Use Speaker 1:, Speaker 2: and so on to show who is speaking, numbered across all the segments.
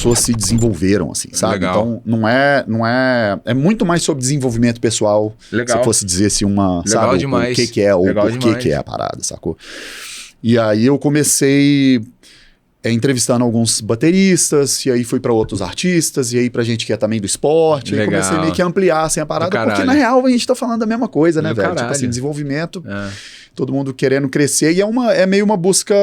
Speaker 1: pessoas se desenvolveram, assim, sabe?
Speaker 2: Legal.
Speaker 1: Então, é muito mais sobre desenvolvimento pessoal.
Speaker 2: Legal.
Speaker 1: Se eu fosse dizer assim,
Speaker 2: Legal
Speaker 1: sabe,
Speaker 2: demais.
Speaker 1: o que é, ou
Speaker 2: Legal
Speaker 1: por
Speaker 2: demais.
Speaker 1: que é a parada, sacou? E aí eu comecei entrevistando alguns bateristas, e aí fui pra outros artistas, e aí pra gente que é também do esporte, e aí
Speaker 2: Legal.
Speaker 1: comecei meio que a ampliar assim, a parada,
Speaker 2: Do
Speaker 1: porque
Speaker 2: caralho.
Speaker 1: na real a gente tá falando da mesma coisa, né,
Speaker 2: Do
Speaker 1: velho? Tipo
Speaker 2: caralho.
Speaker 1: assim, desenvolvimento,
Speaker 2: É.
Speaker 1: todo mundo querendo crescer, e é meio uma busca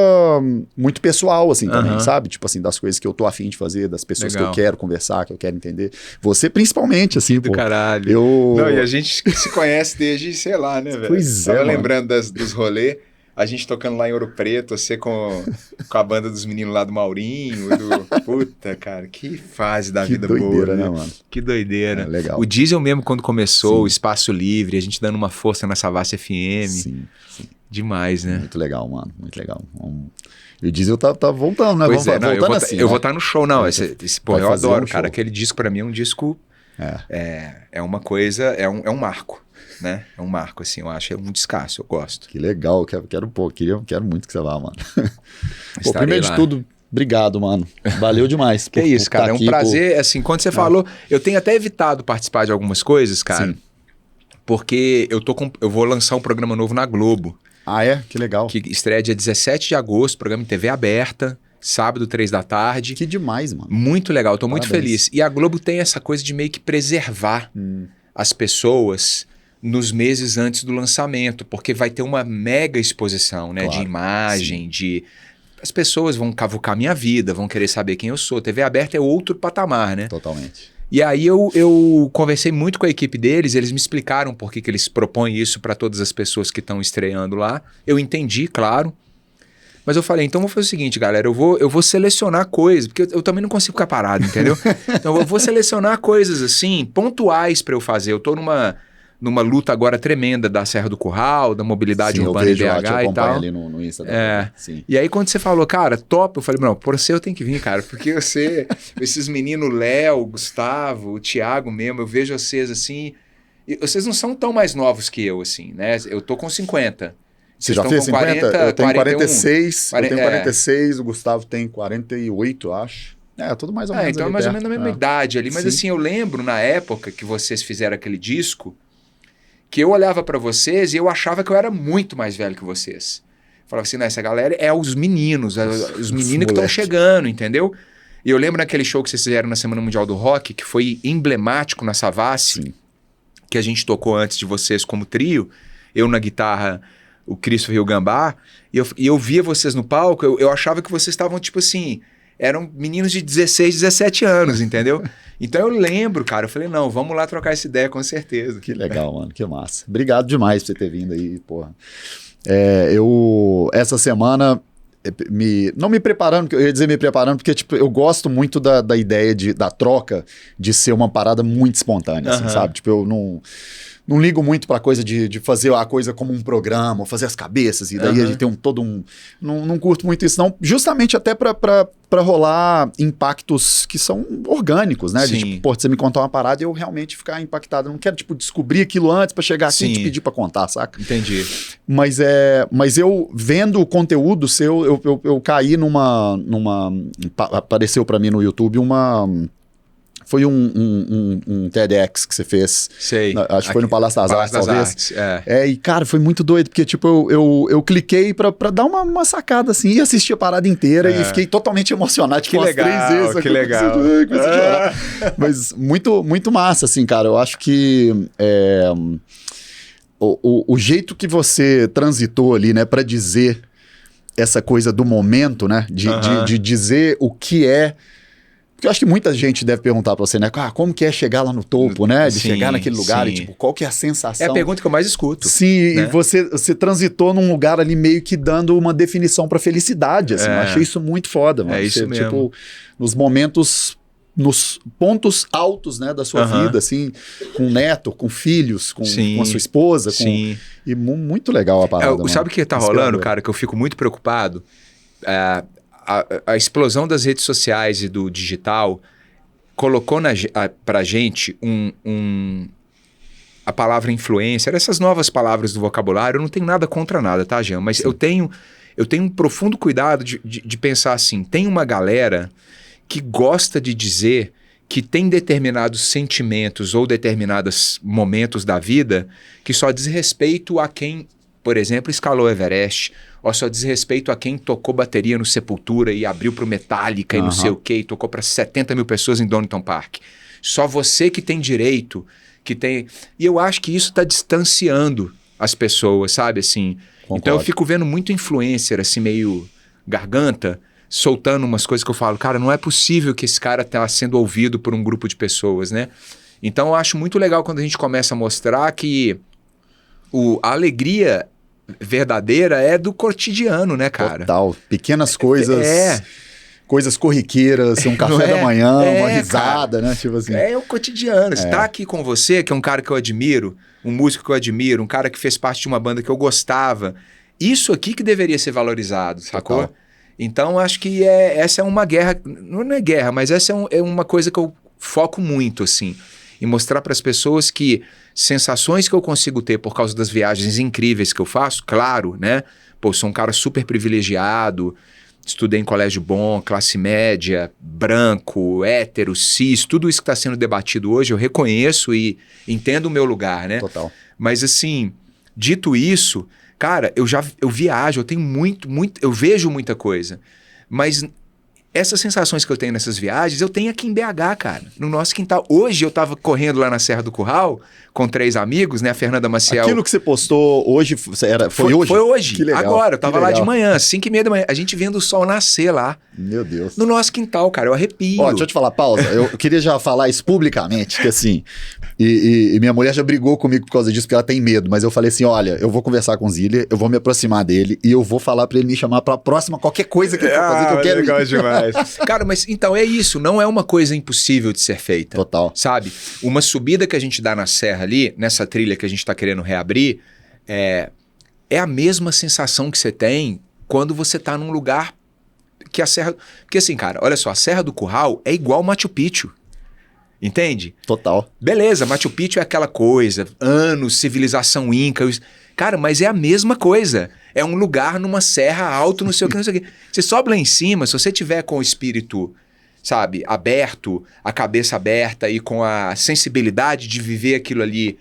Speaker 1: muito pessoal, assim, também,
Speaker 2: Aham.
Speaker 1: sabe? Tipo assim, das coisas que eu tô afim de fazer, das pessoas
Speaker 2: Legal.
Speaker 1: que eu quero conversar, que eu quero entender. Você principalmente, assim,
Speaker 2: Do
Speaker 1: pô.
Speaker 2: caralho.
Speaker 3: Não, e a gente se conhece desde, sei lá, né, velho?
Speaker 1: Pois é,
Speaker 3: Tava
Speaker 1: mano.
Speaker 3: lembrando dos rolês, a gente tocando lá em Ouro Preto, você com a banda dos meninos lá do Maurinho, Puta, cara, que fase da
Speaker 1: Que
Speaker 3: vida
Speaker 1: doideira,
Speaker 3: boa,
Speaker 1: né, mano?
Speaker 2: Que doideira.
Speaker 1: É, legal.
Speaker 2: O Diesel mesmo, quando começou,
Speaker 1: Sim.
Speaker 2: o Espaço Livre, a gente dando uma força na Savassi FM.
Speaker 1: Sim,
Speaker 2: Demais, né?
Speaker 1: muito legal, mano, muito legal. E o Diesel tá voltando, né?
Speaker 2: Pois é, não,
Speaker 1: voltando
Speaker 2: eu vou
Speaker 1: né?
Speaker 2: estar no show, não.
Speaker 1: É,
Speaker 2: Pô,
Speaker 1: vai
Speaker 2: eu
Speaker 1: fazer
Speaker 2: adoro,
Speaker 1: um
Speaker 2: cara.
Speaker 1: show.
Speaker 2: Aquele disco pra mim é um disco. É uma coisa, é um marco, né? É um marco, assim, eu acho. É um descasso, eu gosto.
Speaker 1: Que legal, quero muito que você vá, mano. Pô,
Speaker 2: Estarei
Speaker 1: primeiro
Speaker 2: lá.
Speaker 1: de tudo, obrigado, mano. Valeu demais.
Speaker 2: Que isso, cara. É um
Speaker 1: aqui,
Speaker 2: prazer. Assim, quando você falou, eu tenho até evitado participar de algumas coisas, cara.
Speaker 1: Sim.
Speaker 2: Porque eu vou lançar um programa novo na Globo.
Speaker 1: Ah, é? Que legal.
Speaker 2: Que estreia dia 17 de agosto, programa em TV aberta, sábado, 3 da tarde.
Speaker 1: Que demais, mano.
Speaker 2: Muito legal, tô muito
Speaker 1: Parabéns.
Speaker 2: feliz. E a Globo tem essa coisa de meio que preservar as pessoas nos meses antes do lançamento, porque vai ter uma mega exposição, né?
Speaker 1: Claro,
Speaker 2: De imagem, As pessoas vão cavucar minha vida, vão querer saber quem eu sou. TV aberta é outro patamar, né?
Speaker 1: Totalmente.
Speaker 2: E aí eu conversei muito com a equipe deles, eles me explicaram por que eles propõem isso para todas as pessoas que estão estreando lá. Eu entendi, claro. Mas eu falei, então vou fazer o seguinte, galera, eu vou selecionar coisas, porque eu também não consigo ficar parado, entendeu? Então eu vou selecionar coisas assim, pontuais para eu fazer. Eu tô numa luta agora tremenda da Serra do Curral, da mobilidade
Speaker 1: Sim,
Speaker 2: urbana em
Speaker 1: eu
Speaker 2: BH e tal.
Speaker 1: ali no Insta. Sim.
Speaker 2: E aí quando você falou, cara, top, eu falei, não, por você eu tenho que vir, cara, porque esses meninos, Léo, o Gustavo, o Thiago mesmo, eu vejo vocês assim, e vocês não são tão mais novos que eu, assim, né? Eu tô com 50.
Speaker 1: Você já fez 50?
Speaker 2: 40,
Speaker 1: eu tenho
Speaker 2: 41.
Speaker 1: 46, eu tenho 46, o Gustavo tem 48, eu acho. Tudo mais ou menos
Speaker 2: Então é
Speaker 1: ali
Speaker 2: mais ou
Speaker 1: perto.
Speaker 2: menos a mesma idade ali, mas
Speaker 1: Sim.
Speaker 2: assim, eu lembro na época que vocês fizeram aquele disco, que eu olhava pra vocês e eu achava que eu era muito mais velho que vocês. Falava assim, não, essa galera é os meninos, os meninos que estão chegando, entendeu? E eu lembro naquele show que vocês fizeram na Semana Mundial do Rock, que foi emblemático na Savassi,
Speaker 1: Sim.
Speaker 2: que a gente tocou antes de vocês como trio, eu na guitarra, o Christopher e o Gambá, e eu via vocês no palco, eu achava que vocês estavam tipo assim, eram meninos de 16, 17 anos, entendeu? Então eu lembro, cara, eu falei, não, vamos lá trocar essa ideia com certeza.
Speaker 1: Que legal, mano, que massa. Obrigado demais por você ter vindo aí, porra. Essa semana, não me preparando, eu ia dizer me preparando, porque tipo, eu gosto muito da ideia da troca de ser uma parada muito espontânea, assim, sabe? Tipo, eu não ligo muito pra coisa de fazer a coisa como um programa, ou fazer as cabeças, e daí a gente tem todo um... Não curto muito isso, não. Justamente até pra rolar impactos que são orgânicos, né?
Speaker 2: Sim.
Speaker 1: De, tipo, pô, você me contar uma parada e eu realmente ficar impactado. Eu não quero, tipo, descobrir aquilo antes pra chegar aqui e te pedir pra contar, saca?
Speaker 2: Entendi.
Speaker 1: Mas eu, vendo o conteúdo seu, eu caí numa... Apareceu pra mim no YouTube foi um TEDx que você fez.
Speaker 2: Sei.
Speaker 1: Acho que foi no Palácio das Artes, talvez. E, cara, foi muito doido, porque, tipo, eu cliquei pra dar uma sacada, assim, e assisti a parada inteira e fiquei totalmente emocionado, tipo, umas 3 vezes.
Speaker 2: Que legal.
Speaker 1: Comecei a chorar. Mas muito, muito massa, assim, cara. Eu acho que o jeito que você transitou ali, né, pra dizer essa coisa do momento, né, de dizer o que é. Porque eu acho que muita gente deve perguntar pra você, né? Como que é chegar lá no topo, né? De chegar naquele lugar e, tipo, qual que é a sensação?
Speaker 2: É a pergunta que eu mais escuto.
Speaker 1: Sim,
Speaker 2: né?
Speaker 1: E você transitou num lugar ali meio que dando uma definição pra felicidade, assim. Eu achei isso muito foda, mano.
Speaker 2: É isso mesmo.
Speaker 1: Tipo, nos pontos altos, né, da sua vida, assim, com neto, com filhos, com a sua esposa.
Speaker 2: Sim.
Speaker 1: E muito legal a parada,
Speaker 2: Sabe o que tá rolando, cara, que eu fico muito preocupado? A explosão das redes sociais e do digital colocou pra gente a palavra influencer, essas novas palavras do vocabulário. Eu não tenho nada contra nada, tá, Jean? Mas eu tenho um profundo cuidado de pensar assim, tem uma galera que gosta de dizer que tem determinados sentimentos ou determinados momentos da vida que só diz respeito a quem, por exemplo, escalou o Everest, ou só diz respeito a quem tocou bateria no Sepultura e abriu pro Metallica e não sei o quê, e tocou para 70 mil pessoas em Donington Park. Só você que tem direito, que tem... E eu acho que isso está distanciando as pessoas, sabe, assim...
Speaker 1: Concordo.
Speaker 2: Então eu fico vendo muito influencer, assim, meio garganta, soltando umas coisas que eu falo, cara, não é possível que esse cara tá sendo ouvido por um grupo de pessoas, né? Então eu acho muito legal quando a gente começa a mostrar que a alegria verdadeira é do cotidiano, né, cara?
Speaker 1: Total. Pequenas coisas... Coisas corriqueiras, um café da manhã, uma risada, cara, né? Tipo assim.
Speaker 2: É o cotidiano. Você tá aqui com você, que é um cara que eu admiro, um músico que eu admiro, um cara que fez parte de uma banda que eu gostava. Isso aqui que deveria ser valorizado, sacou?
Speaker 1: Total.
Speaker 2: Então, acho que essa é uma guerra... Não é guerra, mas essa é uma coisa que eu foco muito, assim. E mostrar para as pessoas que sensações que eu consigo ter por causa das viagens incríveis que eu faço, claro, né? Pô, sou um cara super privilegiado... Estudei em colégio bom, classe média, branco, hétero, cis, tudo isso que está sendo debatido hoje eu reconheço e entendo o meu lugar, né?
Speaker 1: Total.
Speaker 2: Mas assim, dito isso, cara, eu viajo, eu tenho eu vejo muita coisa, mas essas sensações que eu tenho nessas viagens, eu tenho aqui em BH, cara, no nosso quintal. Hoje eu tava correndo lá na Serra do Curral com 3 amigos, né? A Fernanda Maciel.
Speaker 1: Aquilo que você postou hoje, foi hoje?
Speaker 2: Foi hoje.
Speaker 1: Que legal.
Speaker 2: Agora, eu tava lá de manhã, 5h30 da manhã. A gente vendo o sol nascer lá.
Speaker 1: Meu Deus.
Speaker 2: No nosso quintal, cara, eu arrepio.
Speaker 1: Ó, deixa eu te falar, pausa. Eu queria já falar isso publicamente, que assim... E minha mulher já brigou comigo por causa disso, porque ela tem medo. Mas eu falei assim, olha, eu vou conversar com o Zília, eu vou me aproximar dele e eu vou falar pra ele me chamar pra próxima, qualquer coisa que ele for fazer que eu quero
Speaker 3: legal
Speaker 1: ir.
Speaker 3: demais.
Speaker 2: Cara, mas então é isso, não é uma coisa impossível de ser feita.
Speaker 1: Total.
Speaker 2: Sabe? Uma subida que a gente dá na serra ali, nessa trilha que a gente tá querendo reabrir, é a mesma sensação que você tem quando você tá num lugar que a serra... Porque assim, cara, olha só, a Serra do Curral é igual Machu Picchu. Entende?
Speaker 1: Total.
Speaker 2: Beleza, Machu Picchu é aquela coisa, anos, civilização inca... Cara, mas é a mesma coisa. É um lugar numa serra alto, não sei o que, não sei o que. Você sobe lá em cima, se você tiver com o espírito, sabe, aberto, a cabeça aberta e com a sensibilidade de viver aquilo ali,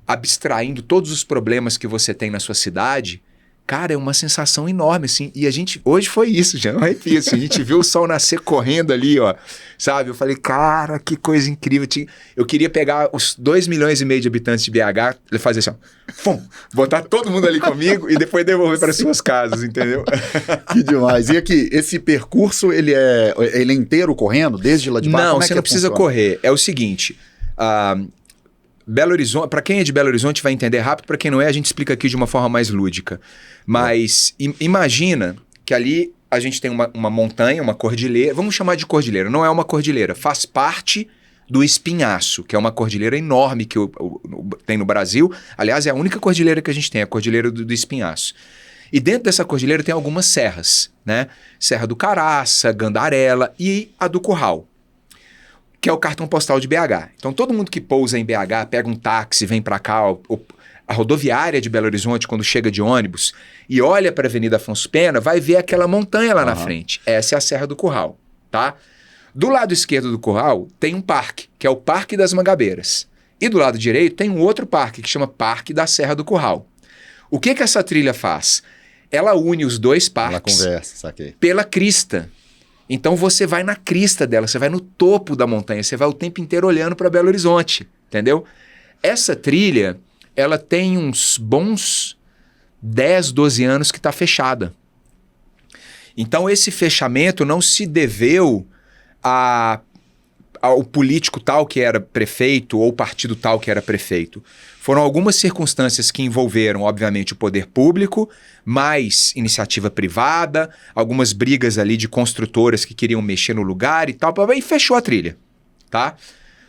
Speaker 2: abstraindo todos os problemas que você tem na sua cidade, cara, é uma sensação enorme, assim. E a gente, hoje foi isso, já não arrepio, assim. A gente viu o sol nascer correndo ali, ó, sabe? Eu falei, cara, que coisa incrível. Eu queria pegar os 2,5 milhões de habitantes de BH e fazer assim, ó, fum, botar todo mundo ali comigo e depois devolver para suas casas, entendeu?
Speaker 1: Que demais. E aqui, esse percurso, ele é inteiro correndo, desde lá de baixo?
Speaker 2: Não, você não precisa correr. É o seguinte, Belo Horizonte, para quem é de Belo Horizonte vai entender rápido, para quem não é, a gente explica aqui de uma forma mais lúdica. Mas imagina que ali a gente tem uma montanha, uma cordilheira, vamos chamar de cordilheira, não é uma cordilheira, faz parte do Espinhaço, que é uma cordilheira enorme que tem no Brasil. Aliás, é a única cordilheira que a gente tem, a cordilheira do Espinhaço. E dentro dessa cordilheira tem algumas serras, né? Serra do Caraça, Gandarela e a do Curral, que é o cartão postal de BH. Então todo mundo que pousa em BH, pega um táxi, vem para cá, a rodoviária de Belo Horizonte, quando chega de ônibus e olha para a Avenida Afonso Pena, vai ver aquela montanha lá na frente. Essa é a Serra do Curral, tá? Do lado esquerdo do Curral tem um parque, que é o Parque das Mangabeiras. E do lado direito tem um outro parque, que chama Parque da Serra do Curral. O que essa trilha faz? Ela une os dois parques pela crista. Então você vai na crista dela, você vai no topo da montanha, você vai o tempo inteiro olhando para Belo Horizonte, entendeu? Essa trilha, ela tem uns bons 10, 12 anos que está fechada. Então esse fechamento não se deveu ao político tal que era prefeito ou partido tal que era prefeito. Foram algumas circunstâncias que envolveram, obviamente, o poder público, mais iniciativa privada, algumas brigas ali de construtoras que queriam mexer no lugar e tal, e fechou a trilha, tá?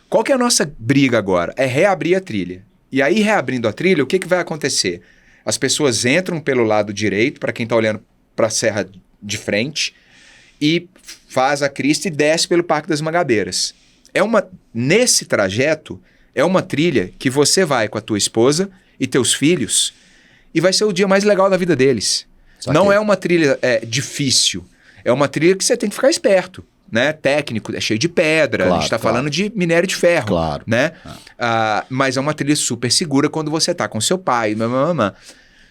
Speaker 2: Qual que é a nossa briga agora? É reabrir a trilha. E aí, reabrindo a trilha, o que vai acontecer? As pessoas entram pelo lado direito, para quem está olhando para a serra de frente, e faz a crista e desce pelo Parque das Mangabeiras. Nesse trajeto, é uma trilha que você vai com a tua esposa e teus filhos e vai ser o dia mais legal da vida deles. Não é uma trilha difícil. É uma trilha que você tem que ficar esperto. né, técnico, é cheio de pedra, a gente está falando de minério de ferro, né? Mas é uma trilha super segura quando você está com seu pai,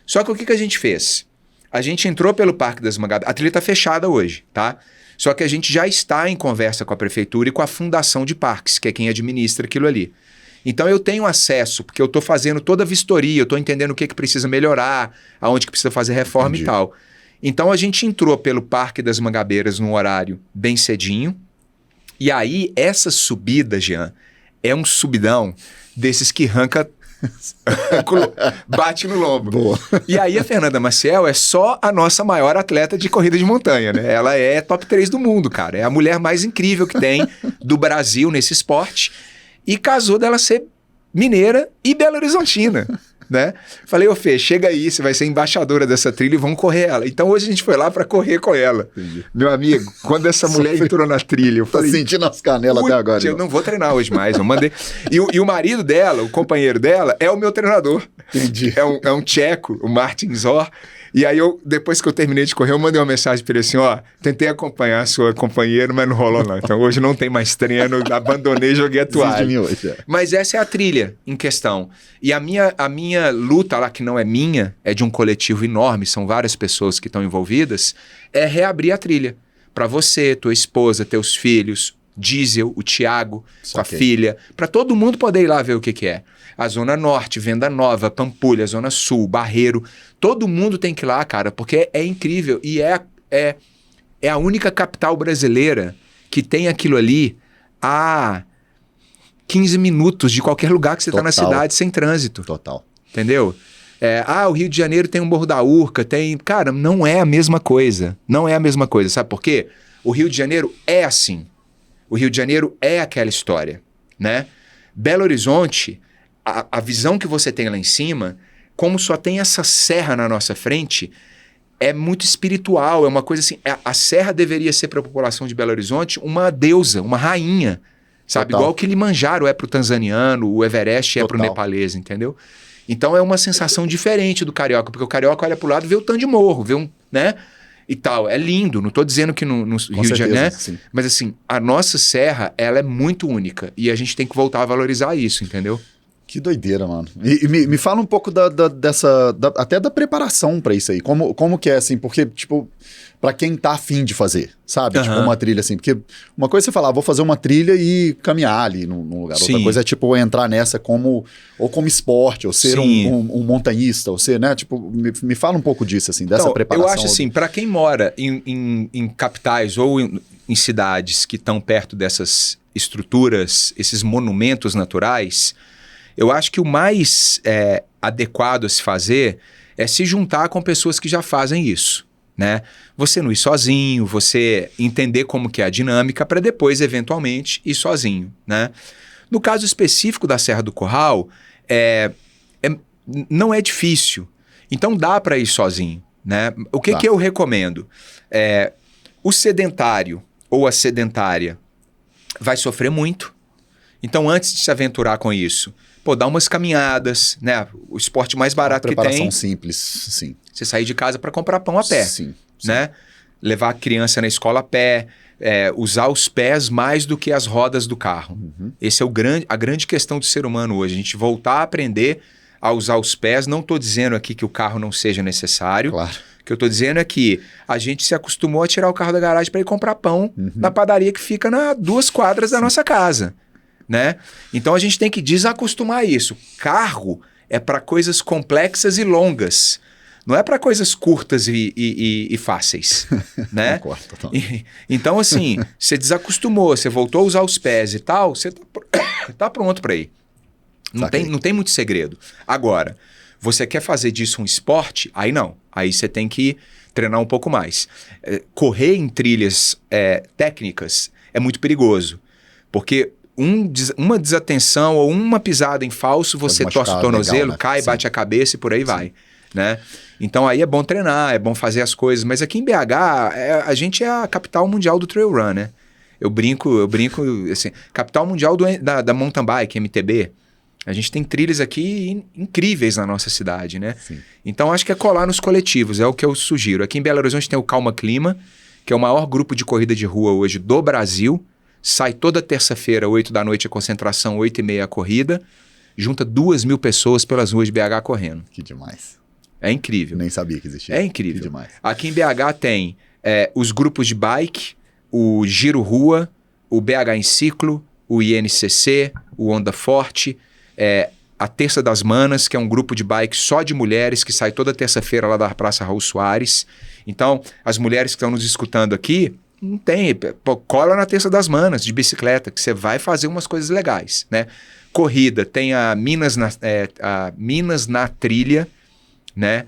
Speaker 2: Só que o que a gente fez? A gente entrou pelo Parque das Mangabeiras, a trilha está fechada hoje, tá? Só que a gente já está em conversa com a prefeitura e com a Fundação de Parques, que é quem administra aquilo ali. Então eu tenho acesso, porque eu estou fazendo toda a vistoria, eu estou entendendo o que precisa melhorar, aonde que precisa fazer reforma e tal. Então a gente entrou pelo Parque das Mangabeiras num horário bem cedinho, e aí essa subida, Jean, é um subidão desses que arranca... bate no lombo.
Speaker 1: Boa.
Speaker 2: E aí a Fernanda Maciel é só a nossa maior atleta de corrida de montanha, né? Ela é top 3 do mundo, cara. É a mulher mais incrível que tem do Brasil nesse esporte. E casou dela ser mineira e belo-horizontina, né? Falei, ô Fê, chega aí, você vai ser embaixadora dessa trilha e vamos correr ela. Então hoje a gente foi lá pra correr com ela.
Speaker 1: Entendi.
Speaker 2: Meu amigo, quando essa mulher entrou na trilha, eu falei...
Speaker 1: Tá sentindo as canelas até agora.
Speaker 2: Eu não vou treinar hoje mais, eu mandei... E o marido dela, o companheiro dela, é o meu treinador.
Speaker 1: Entendi.
Speaker 2: É um tcheco, o Martin Zor. E aí, depois que eu terminei de correr, eu mandei uma mensagem para ele assim, tentei acompanhar a sua companheira, mas não rolou não. Então hoje não tem mais treino, abandonei, joguei a toalha. Mas essa é a trilha em questão. E a minha luta lá, que não é minha, é de um coletivo enorme, são várias pessoas que estão envolvidas, é reabrir a trilha. Para você, tua esposa, teus filhos, Diesel, o Thiago, com a filha, para todo mundo poder ir lá ver o que é. A Zona Norte, Venda Nova, Pampulha, Zona Sul, Barreiro, todo mundo tem que ir lá, cara, porque é incrível e é a única capital brasileira que tem aquilo ali a 15 minutos de qualquer lugar que você está na cidade sem trânsito.
Speaker 1: Total.
Speaker 2: Entendeu? O Rio de Janeiro tem um Morro da Urca, tem... Cara, não é a mesma coisa. Não é a mesma coisa, sabe por quê? O Rio de Janeiro é assim. O Rio de Janeiro é aquela história, né? Belo Horizonte, a visão que você tem lá em cima, como só tem essa serra na nossa frente, é muito espiritual, é uma coisa assim... A serra deveria ser para a população de Belo Horizonte uma deusa, uma rainha, sabe? Total. Igual o Kilimanjaro é para o tanzaniano, o Everest é para o nepalês, entendeu? Então é uma sensação diferente do carioca, porque o carioca olha para o lado e vê o tanto de morro, vê um... né? E tal, é lindo, não estou dizendo que no Rio de Janeiro, né? Sim. Mas assim, a nossa serra, ela é muito única e a gente tem que voltar a valorizar isso, entendeu?
Speaker 1: Que doideira, mano. E me fala um pouco até da preparação pra isso aí. Como que é, assim, porque, tipo, pra quem tá afim de fazer, sabe? Tipo, uma trilha assim. Porque uma coisa é você falar, vou fazer uma trilha e caminhar ali num lugar. Sim. Outra coisa é, tipo, entrar nessa como esporte, ou ser um montanhista, ou ser, né? Tipo, me fala um pouco disso, assim, dessa preparação.
Speaker 2: Eu acho assim, pra quem mora em capitais ou em cidades que estão perto dessas estruturas, esses monumentos naturais... Eu acho que o mais adequado a se fazer é se juntar com pessoas que já fazem isso, né? Você não ir sozinho, você entender como que é a dinâmica para depois, eventualmente, ir sozinho, né? No caso específico da Serra do Curral, não é difícil. Então dá para ir sozinho, né? O que eu recomendo? O sedentário ou a sedentária vai sofrer muito. Então antes de se aventurar com isso... dá umas caminhadas, né? O esporte mais barato que tem...
Speaker 1: Preparação simples, sim.
Speaker 2: Você sair de casa para comprar pão a pé,
Speaker 1: sim.
Speaker 2: né? Levar a criança na escola a pé, usar os pés mais do que as rodas do carro. Esse é a grande questão do ser humano hoje. A gente voltar a aprender a usar os pés. Não estou dizendo aqui que o carro não seja necessário.
Speaker 1: Claro.
Speaker 2: O que eu estou dizendo é que a gente se acostumou a tirar o carro da garagem para ir comprar pão na padaria que fica a 2 quadras da nossa casa. Né? Então a gente tem que desacostumar isso. Carro é para coisas complexas e longas, não é para coisas curtas e fáceis, né? Então assim, você desacostumou, você voltou a usar os pés e tal, você tá pronto para ir. Não tem muito segredo. Agora, você quer fazer disso um esporte? Aí não. Aí você tem que treinar um pouco mais. Correr em trilhas técnicas é muito perigoso, porque uma desatenção ou uma pisada em falso, você torce o tornozelo, legal, né? Cai, bate a cabeça e por aí vai, né? Então aí é bom treinar, é bom fazer as coisas, mas aqui em BH, a gente é a capital mundial do trail run, né? Eu brinco, assim, capital mundial da mountain bike, MTB. A gente tem trilhas aqui incríveis na nossa cidade, né? Sim. Então acho que é colar nos coletivos, é o que eu sugiro. Aqui em Belo Horizonte tem o Calma Clima, que é o maior grupo de corrida de rua hoje do Brasil. Sai toda terça-feira, 8 da noite a concentração, 8h30 a corrida. Junta 2.000 pessoas pelas ruas de BH correndo.
Speaker 1: Que demais.
Speaker 2: É incrível.
Speaker 1: Nem sabia que existia.
Speaker 2: É incrível.
Speaker 1: Que demais.
Speaker 2: Aqui em BH tem os grupos de bike, o Giro Rua, o BH em Ciclo, o INCC, o Onda Forte, a Terça das Manas, que é um grupo de bike só de mulheres, que sai toda terça-feira lá da Praça Raul Soares. Então, as mulheres que estão nos escutando aqui, não tem, cola na Terça das Manas, de bicicleta, que você vai fazer umas coisas legais, né? Corrida, tem a Minas na Trilha, né?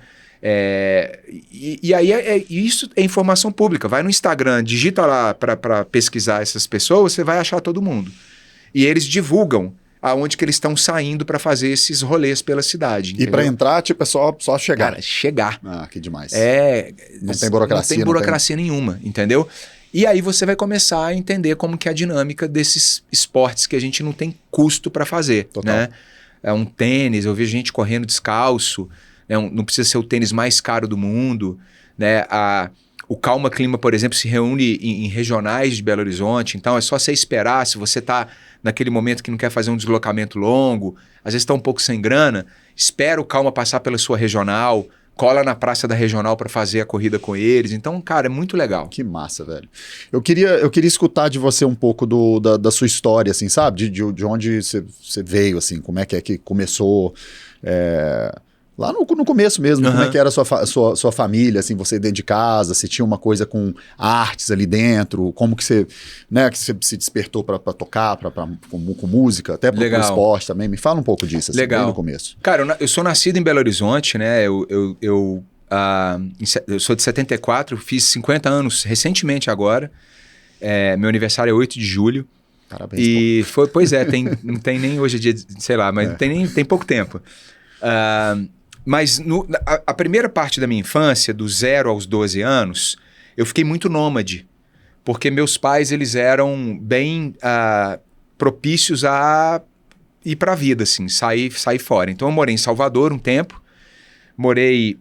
Speaker 2: E aí isso é informação pública. Vai no Instagram, digita lá para pesquisar essas pessoas, você vai achar todo mundo. E eles divulgam aonde que eles estão saindo para fazer esses rolês pela cidade.
Speaker 1: E para entrar, tipo, é só chegar.
Speaker 2: Cara, chegar.
Speaker 1: Ah, que demais.
Speaker 2: Não
Speaker 1: tem burocracia.
Speaker 2: Não tem burocracia nenhuma, entendeu? E aí você vai começar a entender como que é a dinâmica desses esportes que a gente não tem custo para fazer.
Speaker 1: Total.
Speaker 2: Né? É um tênis, eu vejo gente correndo descalço, né? Não precisa ser o tênis mais caro do mundo. Né? O Calma Clima, por exemplo, se reúne em regionais de Belo Horizonte, então é só você esperar. Se você está naquele momento que não quer fazer um deslocamento longo, às vezes está um pouco sem grana, espera o Calma passar pela sua regional, cola na praça da regional para fazer a corrida com eles. Então, cara, é muito legal.
Speaker 1: Que massa, velho. Eu queria escutar de você um pouco da sua história, assim, sabe? De onde você veio, assim, como é que começou... Lá no começo mesmo, como é que era a sua família, assim, você dentro de casa, se tinha uma coisa com artes ali dentro, como que você, né, que você se despertou para tocar, com música, até pro esporte também. Me fala um pouco disso, assim, bem no começo.
Speaker 2: Cara, eu sou nascido em Belo Horizonte, né, eu sou de 74, fiz 50 anos recentemente agora, meu aniversário é 8 de julho.
Speaker 1: Parabéns.
Speaker 2: E pois é, não tem nem hoje dia, sei lá, mas tem pouco tempo. Mas a primeira parte da minha infância, do 0 aos 12 anos, eu fiquei muito nômade, porque meus pais eles eram bem propícios a ir para a vida, assim, sair fora. Então eu morei em Salvador um tempo, morei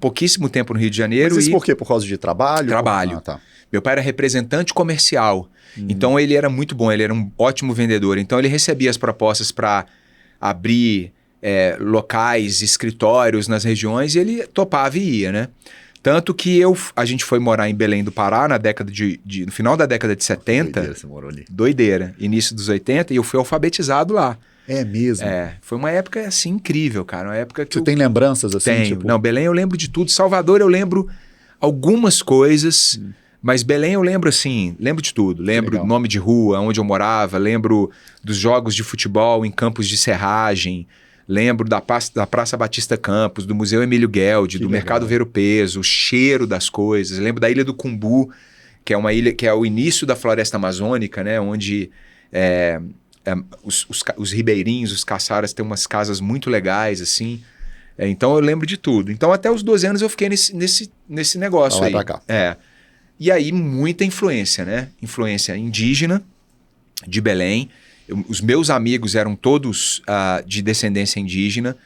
Speaker 2: pouquíssimo tempo no Rio de Janeiro.
Speaker 1: Mas isso por quê? Por causa de trabalho?
Speaker 2: Trabalho. Tá. Meu pai era representante comercial, então ele era muito bom, ele era um ótimo vendedor. Então ele recebia as propostas para abrir... locais, escritórios nas regiões, e ele topava e ia, né? Tanto que a gente foi morar em Belém do Pará no final da década de 70.
Speaker 1: Doideira, você morou ali.
Speaker 2: Doideira. Início dos 80, e eu fui alfabetizado lá.
Speaker 1: É mesmo?
Speaker 2: Foi uma época, assim, incrível, cara. Uma época que
Speaker 1: você tem lembranças, assim?
Speaker 2: Tenho.
Speaker 1: Tipo...
Speaker 2: Não, Belém eu lembro de tudo. Salvador eu lembro algumas coisas, mas Belém eu lembro, assim, lembro de tudo. Lembro nome de rua, onde eu morava, lembro dos jogos de futebol em campos de serragem, lembro da Praça Batista Campos, do Museu Emílio Gueldi, do Mercado Ver o Peso, o cheiro das coisas. Lembro da Ilha do Cumbu, que é uma ilha que é o início da floresta amazônica, né? Onde os ribeirinhos, os caçaras têm umas casas muito legais, assim. Então eu lembro de tudo. Então até os 12 anos eu fiquei nesse negócio aí.
Speaker 1: Pra cá.
Speaker 2: E aí muita influência, né? Influência indígena de Belém. Os meus amigos eram todos de descendência indígena.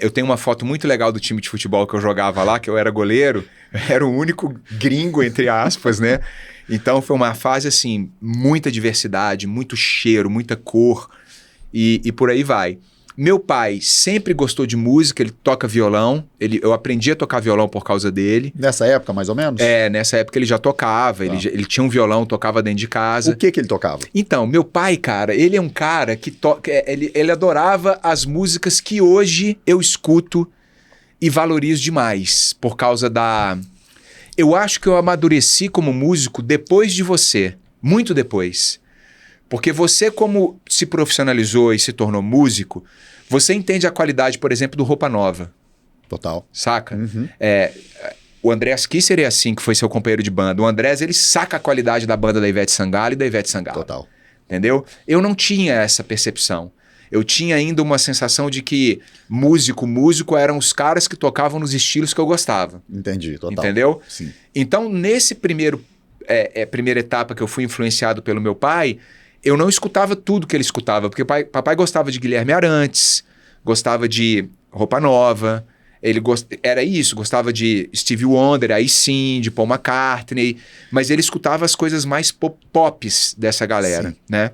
Speaker 2: Eu tenho uma foto muito legal do time de futebol que eu jogava lá, que eu era goleiro. Eu era o único gringo, entre aspas, né? Então foi uma fase, assim, muita diversidade, muito cheiro, muita cor e por aí vai. Meu pai sempre gostou de música, ele toca violão. Eu aprendi a tocar violão por causa dele.
Speaker 1: Nessa época, mais ou menos?
Speaker 2: Nessa época ele já tocava, ele tinha um violão, tocava dentro de casa.
Speaker 1: O que ele tocava?
Speaker 2: Então, meu pai, cara, ele é um cara que ele adorava as músicas que hoje eu escuto e valorizo demais, por causa eu acho que eu amadureci como músico depois de você, muito depois. Porque você, como se profissionalizou e se tornou músico, você entende a qualidade, por exemplo, do Roupa Nova.
Speaker 1: Total.
Speaker 2: Saca? O Andrés Kisser é assim, que foi seu companheiro de banda. O Andrés, ele saca a qualidade da banda da Ivete Sangalo e da Ivete Sangalo.
Speaker 1: Total.
Speaker 2: Entendeu? Eu não tinha essa percepção. Eu tinha ainda uma sensação de que músico eram os caras que tocavam nos estilos que eu gostava.
Speaker 1: Entendi, total.
Speaker 2: Entendeu?
Speaker 1: Sim.
Speaker 2: Então, nesse primeira etapa que eu fui influenciado pelo meu pai, eu não escutava tudo que ele escutava, porque papai gostava de Guilherme Arantes, gostava de Roupa Nova, Era isso, gostava de Stevie Wonder, aí sim, de Paul McCartney, mas ele escutava as coisas mais pops dessa galera, né?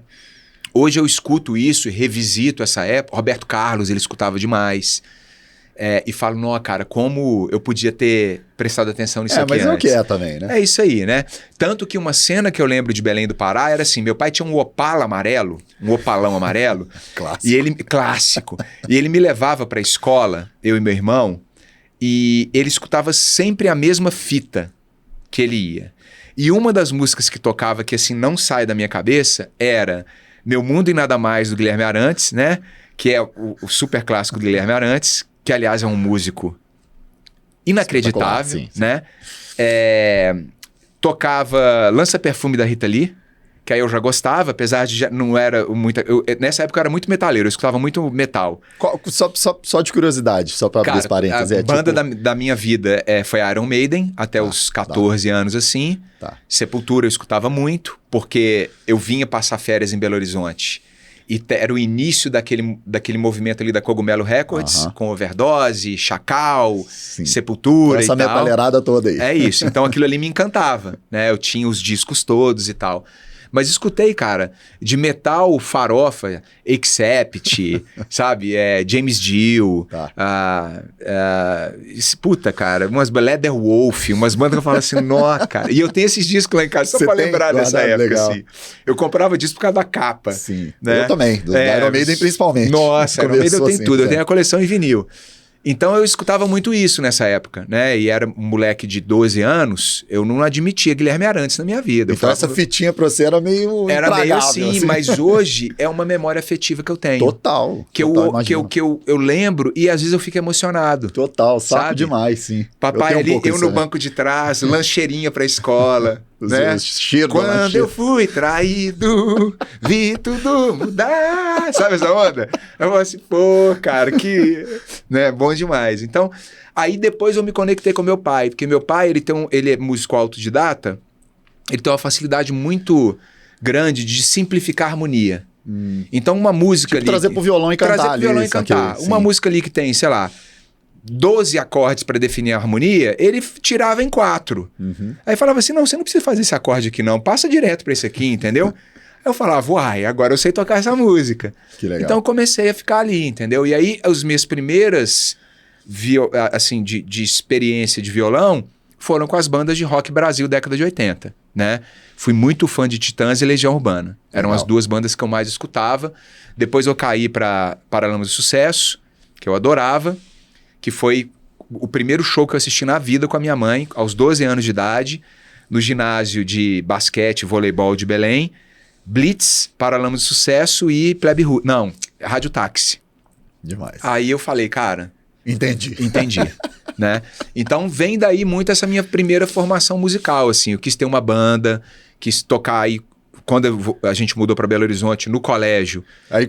Speaker 2: Hoje eu escuto isso e revisito essa época. Roberto Carlos, ele escutava demais. E falo, não, cara, como eu podia ter prestado atenção nisso aqui
Speaker 1: mas
Speaker 2: antes.
Speaker 1: é o que é também, né?
Speaker 2: É isso aí, né? Tanto que uma cena que eu lembro de Belém do Pará era assim, meu pai tinha um Opala amarelo, um Opalão amarelo.
Speaker 1: Clássico.
Speaker 2: Clássico. E ele me levava pra escola, eu e meu irmão, e ele escutava sempre a mesma fita que ele ia. E uma das músicas que tocava, que assim, não sai da minha cabeça, era Meu Mundo e Nada Mais, do Guilherme Arantes, né? Que é o super clássico do Guilherme Arantes, que aliás é um músico inacreditável,
Speaker 1: sim.
Speaker 2: né? Tocava Lança Perfume da Rita Lee, que aí eu já gostava, apesar de já não era muito... nessa época eu era muito metaleiro, eu escutava muito metal.
Speaker 1: Só de curiosidade, só pra abrir esse parênteses.
Speaker 2: A banda da minha vida foi Iron Maiden, até os 14 anos assim.
Speaker 1: Tá.
Speaker 2: Sepultura eu escutava muito, porque eu vinha passar férias em Belo Horizonte. E era o início daquele movimento ali da Cogumelo Records, com Overdose, Chacal, Sepultura e tal.
Speaker 1: Essa metalerada toda aí.
Speaker 2: É isso, então aquilo ali me encantava, né? Eu tinha os discos todos e tal. Mas escutei, cara, de metal farofa, Accept, sabe? James Dio, puta, cara, umas Leatherwolf, umas bandas que eu falo assim, nó, cara. E eu tenho esses discos lá em casa, só pra lembrar dessa época, legal. Assim. Eu comprava disco por causa da capa.
Speaker 1: Sim,
Speaker 2: né?
Speaker 1: Eu também, do Iron Maiden principalmente.
Speaker 2: Nossa, Iron Maiden eu tenho
Speaker 1: assim,
Speaker 2: tudo, eu tenho a coleção em vinil. Então eu escutava muito isso nessa época, né? E era um moleque de 12 anos, eu não admitia Guilherme Arantes na minha vida.
Speaker 1: Então essa fitinha pra você era meio
Speaker 2: Era meio assim, mas hoje é uma memória afetiva que eu tenho.
Speaker 1: Total.
Speaker 2: Que eu lembro e às vezes eu fico emocionado.
Speaker 1: Total, saco
Speaker 2: sabe?
Speaker 1: Demais, sim.
Speaker 2: Papai ali, eu no banco de trás, lancheirinha pra escola. Né? Quando eu fui traído, vi tudo mudar. Sabe essa onda? Eu falei assim, pô, cara, que... né? Bom demais. Então, aí depois eu me conectei com meu pai, porque meu pai, ele é músico autodidata, ele tem uma facilidade muito grande de simplificar a harmonia. Então, uma música ali...
Speaker 1: Trazer pro violão e cantar.
Speaker 2: Trazer pro violão e cantar. Uma música ali que tem, sei lá, 12 acordes para definir a harmonia, ele tirava em 4. Aí falava assim, não, você não precisa fazer esse acorde aqui não, passa direto para esse aqui, entendeu? Aí eu falava, uai, agora eu sei tocar essa música.
Speaker 1: Que legal.
Speaker 2: Então eu comecei a ficar ali, entendeu? E aí as minhas primeiras assim, de experiência de violão foram com as bandas de rock Brasil década de 80, né? Fui muito fã de Titãs e Legião Urbana. Eram as duas bandas que eu mais escutava. Depois eu caí para Paralamas do Sucesso, que eu adorava, que foi o primeiro show que eu assisti na vida com a minha mãe, aos 12 anos de idade, no ginásio de basquete e voleibol de Belém, Blitz, Paralamas do Sucesso e Plebe Russo. Não, Rádio Táxi.
Speaker 1: Demais.
Speaker 2: Aí eu falei, cara...
Speaker 1: Entendi.
Speaker 2: Né? Então vem daí muito essa minha primeira formação musical, assim. Eu quis ter uma banda, quis tocar aí... Quando a gente mudou para Belo Horizonte, no colégio...
Speaker 1: Aí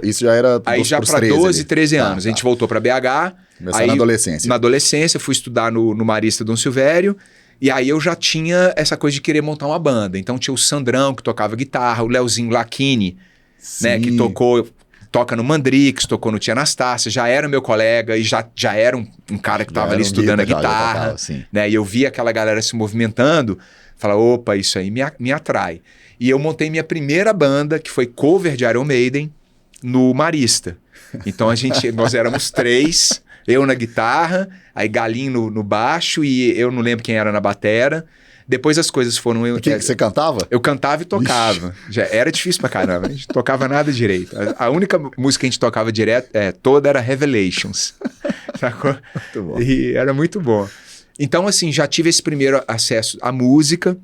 Speaker 1: isso já era...
Speaker 2: Aí já para 12, 13 anos. A gente voltou para BH.
Speaker 1: Começou na adolescência.
Speaker 2: Na adolescência, fui estudar no Marista Dom Silvério. E aí eu já tinha essa coisa de querer montar uma banda. Então tinha o Sandrão, que tocava guitarra, o Leozinho Lacchini, né, que toca no Mandrix, tocou no Tia Anastácia, já era meu colega e já era um cara que estava ali estudando a guitarra. Né, e eu via aquela galera se movimentando, falava, opa, isso aí me atrai. E eu montei minha primeira banda, que foi cover de Iron Maiden, no Marista. Então nós éramos 3, eu na guitarra, aí Galinho no baixo e eu não lembro quem era na batera. Depois as coisas foram...
Speaker 1: Que você cantava?
Speaker 2: Eu cantava e tocava. Já era difícil pra caramba, a gente tocava nada direito. A única música que a gente tocava direto, toda era Revelations. Sacou?
Speaker 1: Muito bom.
Speaker 2: E era muito bom. Então, assim, já tive esse primeiro acesso à música,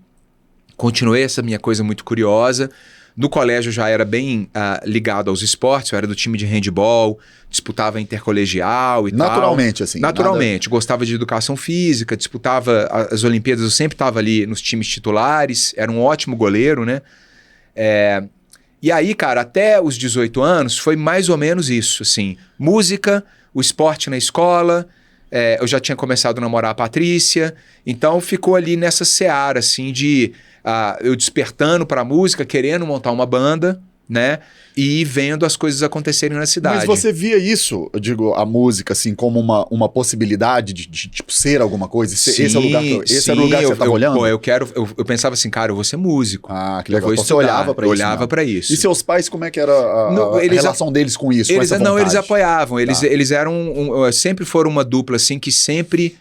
Speaker 2: continuei essa minha coisa muito curiosa. No colégio já era bem ligado aos esportes, eu era do time de handball, disputava intercolegial e
Speaker 1: naturalmente,
Speaker 2: tal.
Speaker 1: Assim.
Speaker 2: Naturalmente, gostava de educação física, disputava as Olimpíadas, eu sempre estava ali nos times titulares, era um ótimo goleiro, né? E aí, cara, até os 18 anos foi mais ou menos isso, assim, música, o esporte na escola, eu já tinha começado a namorar a Patrícia, então ficou ali nessa seara, assim, de... eu despertando para a música, querendo montar uma banda, né? E ir vendo as coisas acontecerem na cidade.
Speaker 1: Mas você via isso, eu digo, a música, assim, como uma possibilidade de tipo, ser alguma coisa? Esse era o lugar que você estava olhando?
Speaker 2: Pô, eu pensava assim, cara, eu vou ser músico.
Speaker 1: Ah, que legal.
Speaker 2: Então
Speaker 1: você olhava para isso.
Speaker 2: Eu olhava para isso.
Speaker 1: E seus pais, como é que era a relação deles com isso, com essa vontade?
Speaker 2: Não, eles apoiavam. Eles eram, sempre foram uma dupla, assim, que sempre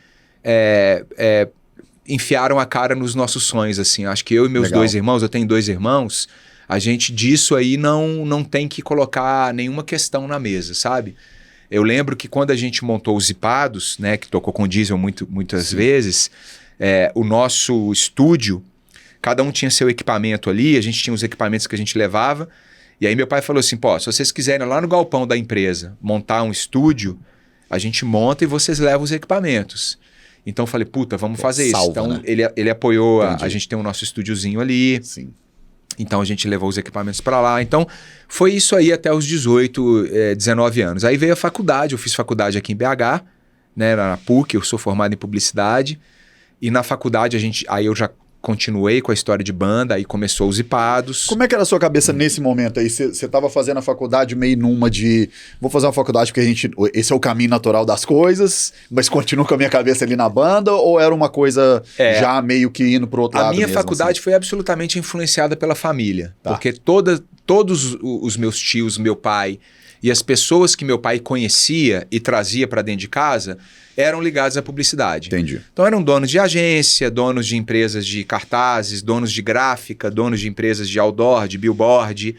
Speaker 2: enfiaram a cara nos nossos sonhos, assim. Acho que eu e meus dois irmãos, eu tenho 2 irmãos, a gente disso aí não tem que colocar nenhuma questão na mesa, sabe? Eu lembro que quando a gente montou os Zipados, né, que tocou com diesel muitas vezes, o nosso estúdio, cada um tinha seu equipamento ali, a gente tinha os equipamentos que a gente levava, e aí meu pai falou assim, pô, se vocês quiserem lá no galpão da empresa montar um estúdio, a gente monta e vocês levam os equipamentos. Então eu falei, puta, vamos fazer isso. Então, né? ele apoiou, a gente tem o nosso estúdiozinho ali. Sim. Então a gente levou os equipamentos para lá. Então foi isso aí até os 18, 19 anos. Aí veio a faculdade, eu fiz faculdade aqui em BH, né, na PUC, eu sou formado em publicidade. E na faculdade aí eu já continuei com a história de banda, aí começou os Zipados.
Speaker 1: Como é que era a sua cabeça nesse momento aí? Você estava fazendo a faculdade meio numa de... Vou fazer uma faculdade porque esse é o caminho natural das coisas, mas continuo com a minha cabeça ali na banda? Ou era uma coisa já meio que indo pro outro lado
Speaker 2: mesmo? A minha faculdade
Speaker 1: assim?
Speaker 2: foi absolutamente influenciada pela família. Tá. Porque todos os meus tios, meu pai e as pessoas que meu pai conhecia e trazia para dentro de casa eram ligados à publicidade.
Speaker 1: Entendi.
Speaker 2: Então eram donos de agência, donos de empresas de cartazes, donos de gráfica, donos de empresas de outdoor, de billboard,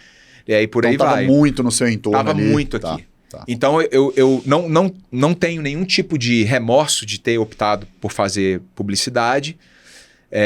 Speaker 2: e aí por aí vai.
Speaker 1: Tava muito no seu entorno ali.
Speaker 2: Tava muito aqui. Tá. Então eu não tenho nenhum tipo de remorso de ter optado por fazer publicidade,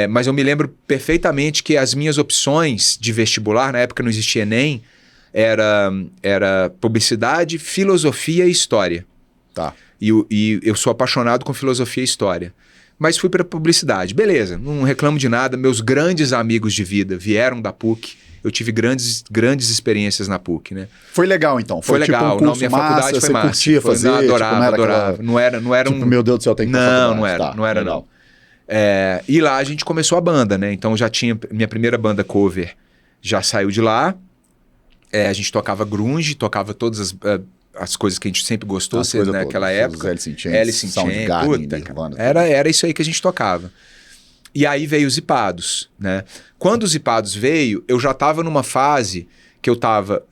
Speaker 2: mas eu me lembro perfeitamente que as minhas opções de vestibular, na época não existia Enem, era publicidade, filosofia e história.
Speaker 1: Tá.
Speaker 2: E eu sou apaixonado com filosofia e história. Mas fui para publicidade. Beleza, não reclamo de nada. Meus grandes amigos de vida vieram da PUC. Eu tive grandes experiências na PUC, né?
Speaker 1: Foi legal, então?
Speaker 2: Foi
Speaker 1: tipo
Speaker 2: legal.
Speaker 1: Um curso
Speaker 2: minha
Speaker 1: massa,
Speaker 2: faculdade foi massa.
Speaker 1: Curtia fazer?
Speaker 2: Adorava. Não era
Speaker 1: tipo, meu Deus do céu, tem que
Speaker 2: não era. E lá a gente começou a banda, né? Então já tinha... Minha primeira banda cover já saiu de lá. A gente tocava grunge, tocava todas as coisas que a gente sempre gostou naquela época.
Speaker 1: Alice in Chains,
Speaker 2: Soundgarden, era isso aí que a gente tocava. E aí veio os Zipados, né? Quando os Zipados veio, eu já estava numa fase que eu estava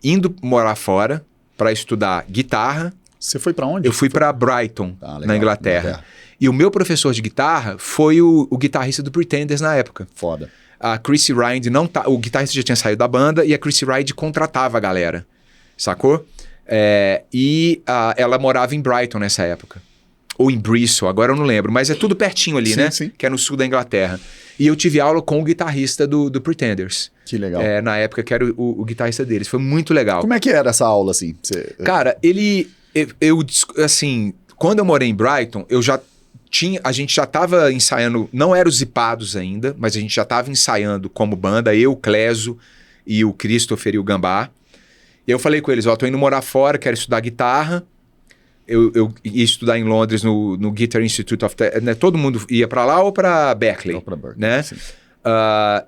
Speaker 2: indo morar fora para estudar guitarra.
Speaker 1: Você foi para onde?
Speaker 2: Eu fui para Brighton, na Inglaterra. E o meu professor de guitarra foi o guitarrista do Pretenders na época.
Speaker 1: Foda.
Speaker 2: A Chrissy Ride o guitarrista já tinha saído da banda e a Chrissy Ride contratava a galera, sacou? Ela morava em Brighton nessa época. Ou em Bristol, agora eu não lembro. Mas é tudo pertinho ali, né?
Speaker 1: Sim.
Speaker 2: Que é no sul da Inglaterra. E eu tive aula com o guitarrista do Pretenders.
Speaker 1: Que legal.
Speaker 2: Na época que era o guitarrista deles. Foi muito legal.
Speaker 1: Como é que era essa aula, assim?
Speaker 2: Cara, assim, quando eu morei em Brighton, a gente já estava ensaiando, não era os Zipados ainda, mas a gente já estava ensaiando como banda, eu, o Cleso e o Christopher e o Gambá. E eu falei com eles, tô indo morar fora, quero estudar guitarra. Eu ia estudar em Londres no Guitar Institute of... né? Todo mundo ia para lá ou para Berkeley, né?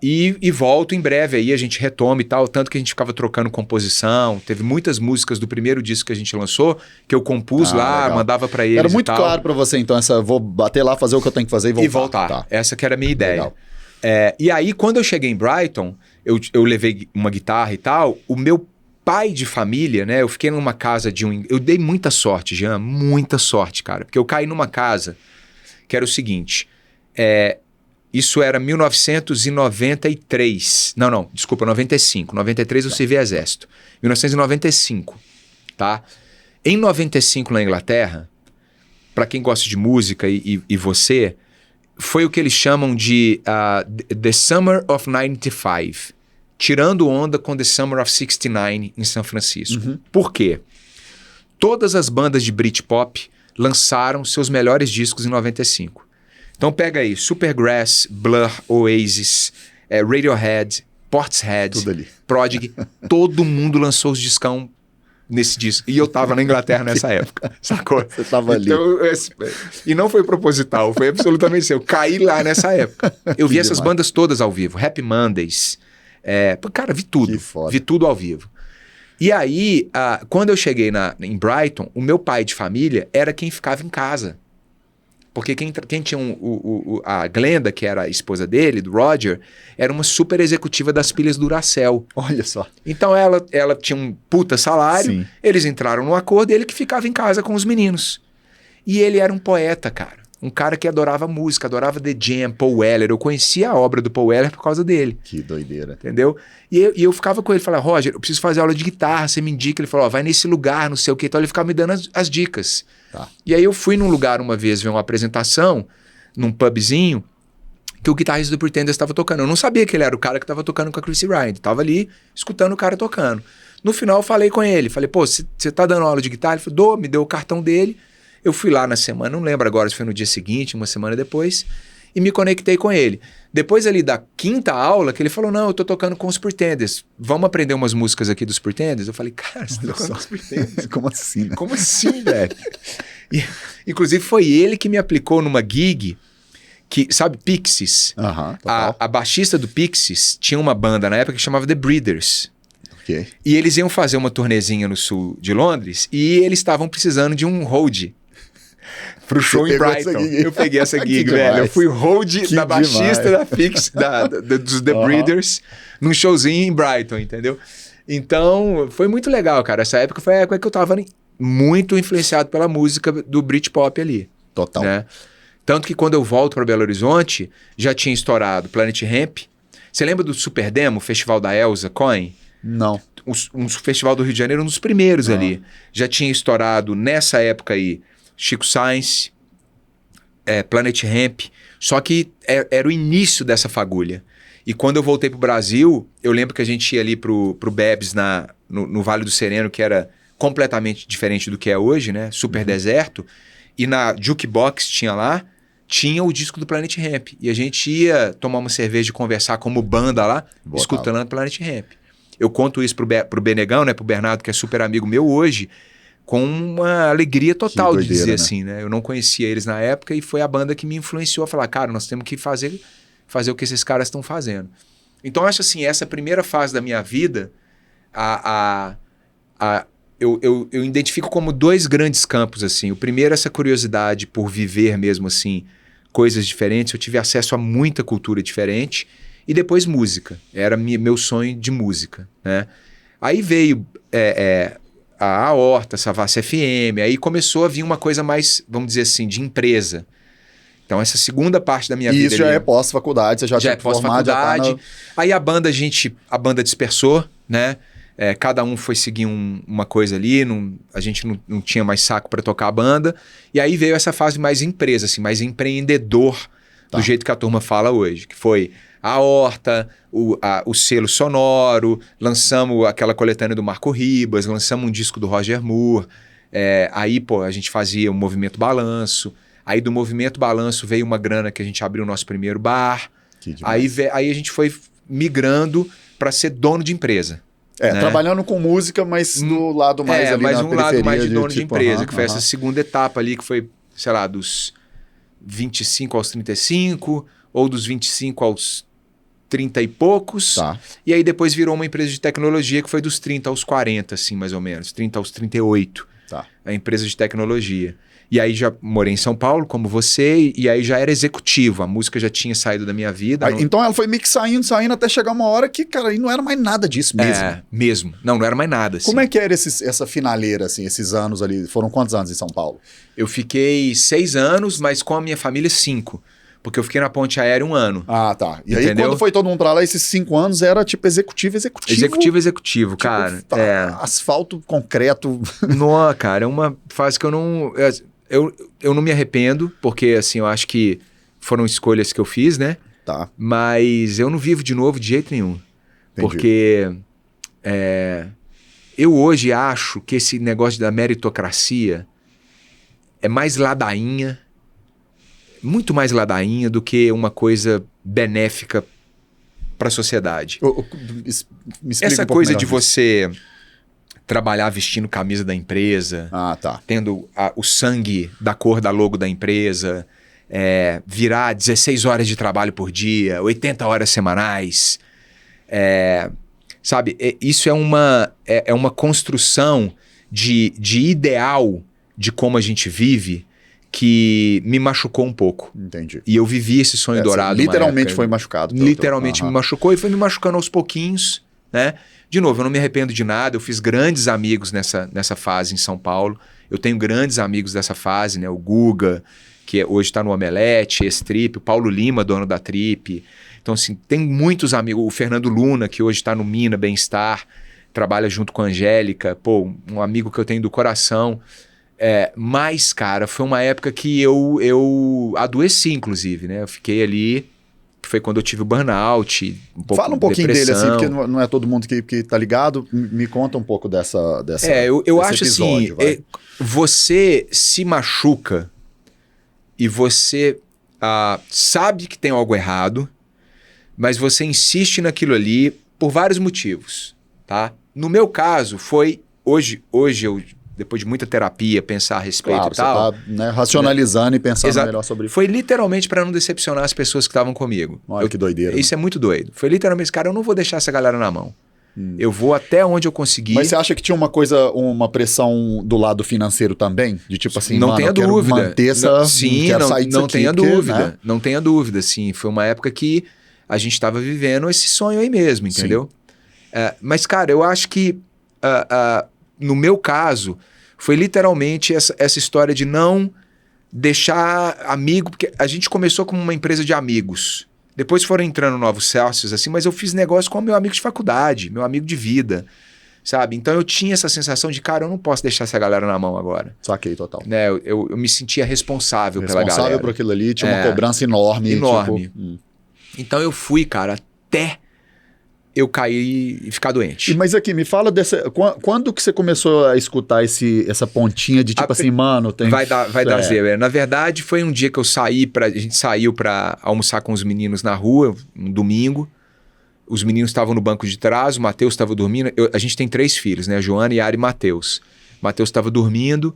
Speaker 2: E volto em breve aí, a gente retoma e tal, tanto que a gente ficava trocando composição, teve muitas músicas do primeiro disco que a gente lançou, que eu compus lá, legal. Mandava para eles.
Speaker 1: Era muito claro para você, então, vou bater lá, fazer o que eu tenho que fazer e voltar.
Speaker 2: Tá. Essa que era a minha ideia. E aí, quando eu cheguei em Brighton, eu levei uma guitarra e tal, o meu pai de família, né? Eu fiquei numa casa eu dei muita sorte, Jean, muita sorte, cara. Porque eu caí numa casa que era o seguinte, isso era 1993. Não, desculpa, 95. 93 eu servi exército. 1995, tá? Em 95 na Inglaterra, para quem gosta de música e você, foi o que eles chamam de The Summer of 95. Tirando onda com The Summer of 69 em São Francisco.
Speaker 1: Uhum.
Speaker 2: Por quê? Todas as bandas de Britpop lançaram seus melhores discos em 95. Então pega aí Supergrass, Blur, Oasis, Radiohead, Portishead, Prodigy. Todo mundo lançou os discão nesse disco. E eu tava na Inglaterra nessa época, sacou?
Speaker 1: Você tava ali.
Speaker 2: E não foi proposital, foi absolutamente assim. Eu caí lá nessa época. Eu vi essas bandas todas ao vivo. Happy Mondays, Cara, vi tudo.
Speaker 1: Que foda.
Speaker 2: Vi tudo ao vivo. E aí, quando eu cheguei em Brighton, o meu pai de família era quem ficava em casa. Porque quem tinha a Glenda, que era a esposa dele, do Roger, era uma super executiva das pilhas Duracell.
Speaker 1: Olha só.
Speaker 2: Então ela tinha um puta salário,
Speaker 1: Sim.
Speaker 2: eles entraram num acordo e ele que ficava em casa com os meninos. E ele era um poeta, cara. Um cara que adorava música, adorava The Jam, Paul Weller. Eu conhecia a obra do Paul Weller por causa dele.
Speaker 1: Que doideira.
Speaker 2: Entendeu? E eu ficava com ele, falava, Roger, eu preciso fazer aula de guitarra, você me indica. Ele falou, vai nesse lugar, não sei o que. Então ele ficava me dando as dicas.
Speaker 1: Tá.
Speaker 2: E aí eu fui num lugar uma vez ver uma apresentação, num pubzinho, que o guitarrista do Pretenders estava tocando. Eu não sabia que ele era o cara que estava tocando com a Chrissy Hynde. Tava ali escutando o cara tocando. No final eu falei com ele, falei, pô, você tá dando aula de guitarra? Ele falou, me deu o cartão dele. Eu fui lá na semana, não lembro agora se foi no dia seguinte, uma semana depois, e me conectei com ele. Depois ali da quinta aula, que ele falou, não, eu tô tocando com os Pretenders, vamos aprender umas músicas aqui dos Pretenders? Eu falei, cara, você tá tocando com os Pretenders?
Speaker 1: Como assim, né?
Speaker 2: Como assim, velho? Inclusive foi ele que me aplicou numa gig, que, sabe, Pixies? A baixista do Pixies tinha uma banda na época que chamava The Breeders.
Speaker 1: Okay.
Speaker 2: E eles iam fazer uma turnezinha no sul de Londres e eles estavam precisando de um hold pro show em Brighton. Eu peguei essa gig, velho. Eu fui hold da baixista da Fix, dos The Breeders, num showzinho em Brighton, entendeu? Então, foi muito legal, cara. Essa época foi a época que eu tava muito influenciado pela música do Britpop ali.
Speaker 1: Total.
Speaker 2: Né? Tanto que quando eu volto para Belo Horizonte, já tinha estourado Planet Hemp. Você lembra do Super Demo, Festival da Elza Cohen?
Speaker 1: Não.
Speaker 2: Um festival do Rio de Janeiro, um dos primeiros ali. Já tinha estourado nessa época aí Chico Science, Planet Hemp, só que era o início dessa fagulha. E quando eu voltei pro Brasil, eu lembro que a gente ia ali pro Bebes no Vale do Sereno, que era completamente diferente do que é hoje, né? Super deserto. E na Jukebox tinha o disco do Planet Hemp. E a gente ia tomar uma cerveja e conversar como banda lá, escutando Planet Hemp. Eu conto isso pro Benegão, né? Pro Bernardo, que é super amigo meu hoje, com uma alegria total doideira, de dizer, né? Assim, né? Eu não conhecia eles na época e foi a banda que me influenciou a falar, cara, nós temos que fazer o que esses caras estão fazendo. Então, eu acho assim, essa primeira fase da minha vida, eu identifico como dois grandes campos, assim. O primeiro, essa curiosidade por viver mesmo, assim, coisas diferentes. Eu tive acesso a muita cultura diferente. E depois música. Era meu sonho de música, né? Aí veio a Aorta, Savassi FM, aí começou a vir uma coisa mais, vamos dizer assim, de empresa. Então essa segunda parte da minha vida...
Speaker 1: Isso já é pós-faculdade, você já é
Speaker 2: pós-faculdade. Aí a banda dispersou, né? Cada um foi seguir uma coisa ali, a gente não tinha mais saco para tocar a banda. E aí veio essa fase mais empresa, assim, mais empreendedor, do jeito que a turma fala hoje, que foi... A Horta, o selo sonoro, lançamos aquela coletânea do Marco Ribas, lançamos um disco do Roger Moore, aí, pô, a gente fazia o Movimento Balanço, aí do Movimento Balanço veio uma grana que a gente abriu o nosso primeiro bar, aí a gente foi migrando para ser dono de empresa. Né?
Speaker 1: Trabalhando com música, mas no lado mais ali
Speaker 2: mas
Speaker 1: na periferia.
Speaker 2: Lado mais de dono de empresa, que foi essa segunda etapa ali, que foi, sei lá, dos 25 aos 35, ou dos 25 aos 30 e poucos, e aí depois virou uma empresa de tecnologia que foi dos 30 aos 40, assim, mais ou menos, 30 aos 38, a empresa de tecnologia. E aí já morei em São Paulo, como você, e aí já era executivo, a música já tinha saído da minha vida.
Speaker 1: Então ela foi meio que saindo, até chegar uma hora que, cara, aí não era mais nada disso mesmo.
Speaker 2: Mesmo. Não era mais nada, assim.
Speaker 1: Como é que era essa finaleira, assim, esses anos ali? Foram quantos anos em São Paulo?
Speaker 2: Eu fiquei 6 anos, mas com a minha família 5. Porque eu fiquei na ponte aérea 1 ano.
Speaker 1: Ah, tá. E aí, quando foi todo mundo pra lá, esses 5 aanos era tipo executivo.
Speaker 2: Executivo,
Speaker 1: tipo,
Speaker 2: cara.
Speaker 1: Asfalto, concreto.
Speaker 2: Não, cara, é uma fase que eu não... Eu não me arrependo, porque, assim, eu acho que foram escolhas que eu fiz, né?
Speaker 1: Tá.
Speaker 2: Mas eu não vivo de novo de jeito nenhum.
Speaker 1: Entendi.
Speaker 2: Porque eu hoje acho que esse negócio da meritocracia é mais ladainha, muito mais ladainha do que uma coisa benéfica para a sociedade. Essa coisa de você trabalhar vestindo camisa da empresa, tendo o sangue da cor da logo da empresa, virar 16 horas de trabalho por dia, 80 horas semanais, Sabe, isso é uma construção de ideal de como a gente vive que me machucou um pouco.
Speaker 1: Entendi.
Speaker 2: E eu vivi esse sonho dourado.
Speaker 1: Literalmente foi machucado.
Speaker 2: Literalmente me machucou e foi me machucando aos pouquinhos, né? De novo, eu não me arrependo de nada. Eu fiz grandes amigos nessa fase em São Paulo. Eu tenho grandes amigos dessa fase, né? O Guga, que hoje está no Omelete, esse Trip, o Paulo Lima, dono da Trip. Então, assim, tem muitos amigos. O Fernando Luna, que hoje está no Mina Bem-Estar, trabalha junto com a Angélica. Pô, um amigo que eu tenho do coração. Mas, cara, foi uma época que eu adoeci, inclusive, né? Eu fiquei ali, que foi quando eu tive o burnout,
Speaker 1: Fala um pouquinho dele, assim, porque não é todo mundo que tá ligado. Me conta um pouco dessa
Speaker 2: eu acho
Speaker 1: episódio,
Speaker 2: assim, você se machuca e você sabe que tem algo errado, mas você insiste naquilo ali por vários motivos, tá? No meu caso, foi... Hoje eu... Depois de muita terapia, pensar a respeito e tal.
Speaker 1: Você tá, né, racionalizando e pensando melhor sobre isso.
Speaker 2: Foi literalmente para não decepcionar as pessoas que estavam comigo.
Speaker 1: Olha que doideira.
Speaker 2: Isso é muito doido. Foi literalmente, cara, eu não vou deixar essa galera na mão. Eu vou até onde eu conseguir.
Speaker 1: Mas você acha que tinha uma pressão do lado financeiro também? De tipo assim,
Speaker 2: não tenha dúvida.
Speaker 1: Manter essa...
Speaker 2: Sim, não tenha dúvida. Né? Não tenha dúvida, sim. Foi uma época que a gente estava vivendo esse sonho aí mesmo, entendeu? Mas, cara, eu acho que... no meu caso, foi literalmente essa história de não deixar amigo, porque a gente começou como uma empresa de amigos. Depois foram entrando novos sócios, assim, mas eu fiz negócio com o meu amigo de faculdade, meu amigo de vida, sabe? Então eu tinha essa sensação de, cara, eu não posso deixar essa galera na mão agora.
Speaker 1: Saquei, total.
Speaker 2: Né? Eu me sentia responsável pela galera.
Speaker 1: Responsável por aquilo ali, tinha uma cobrança enorme.
Speaker 2: Enorme. Tipo, Então eu fui, cara, até... eu caí e ficar doente.
Speaker 1: Mas aqui, me fala dessa... Quando que você começou a escutar essa pontinha de tipo assim, mano... Tem...
Speaker 2: Vai dar zero. Na verdade, foi um dia que a gente saiu pra almoçar com os meninos na rua, um domingo. Os meninos estavam no banco de trás, o Matheus estava dormindo. A gente tem 3 filhos, né? Joana, Yara e Matheus. Matheus estava dormindo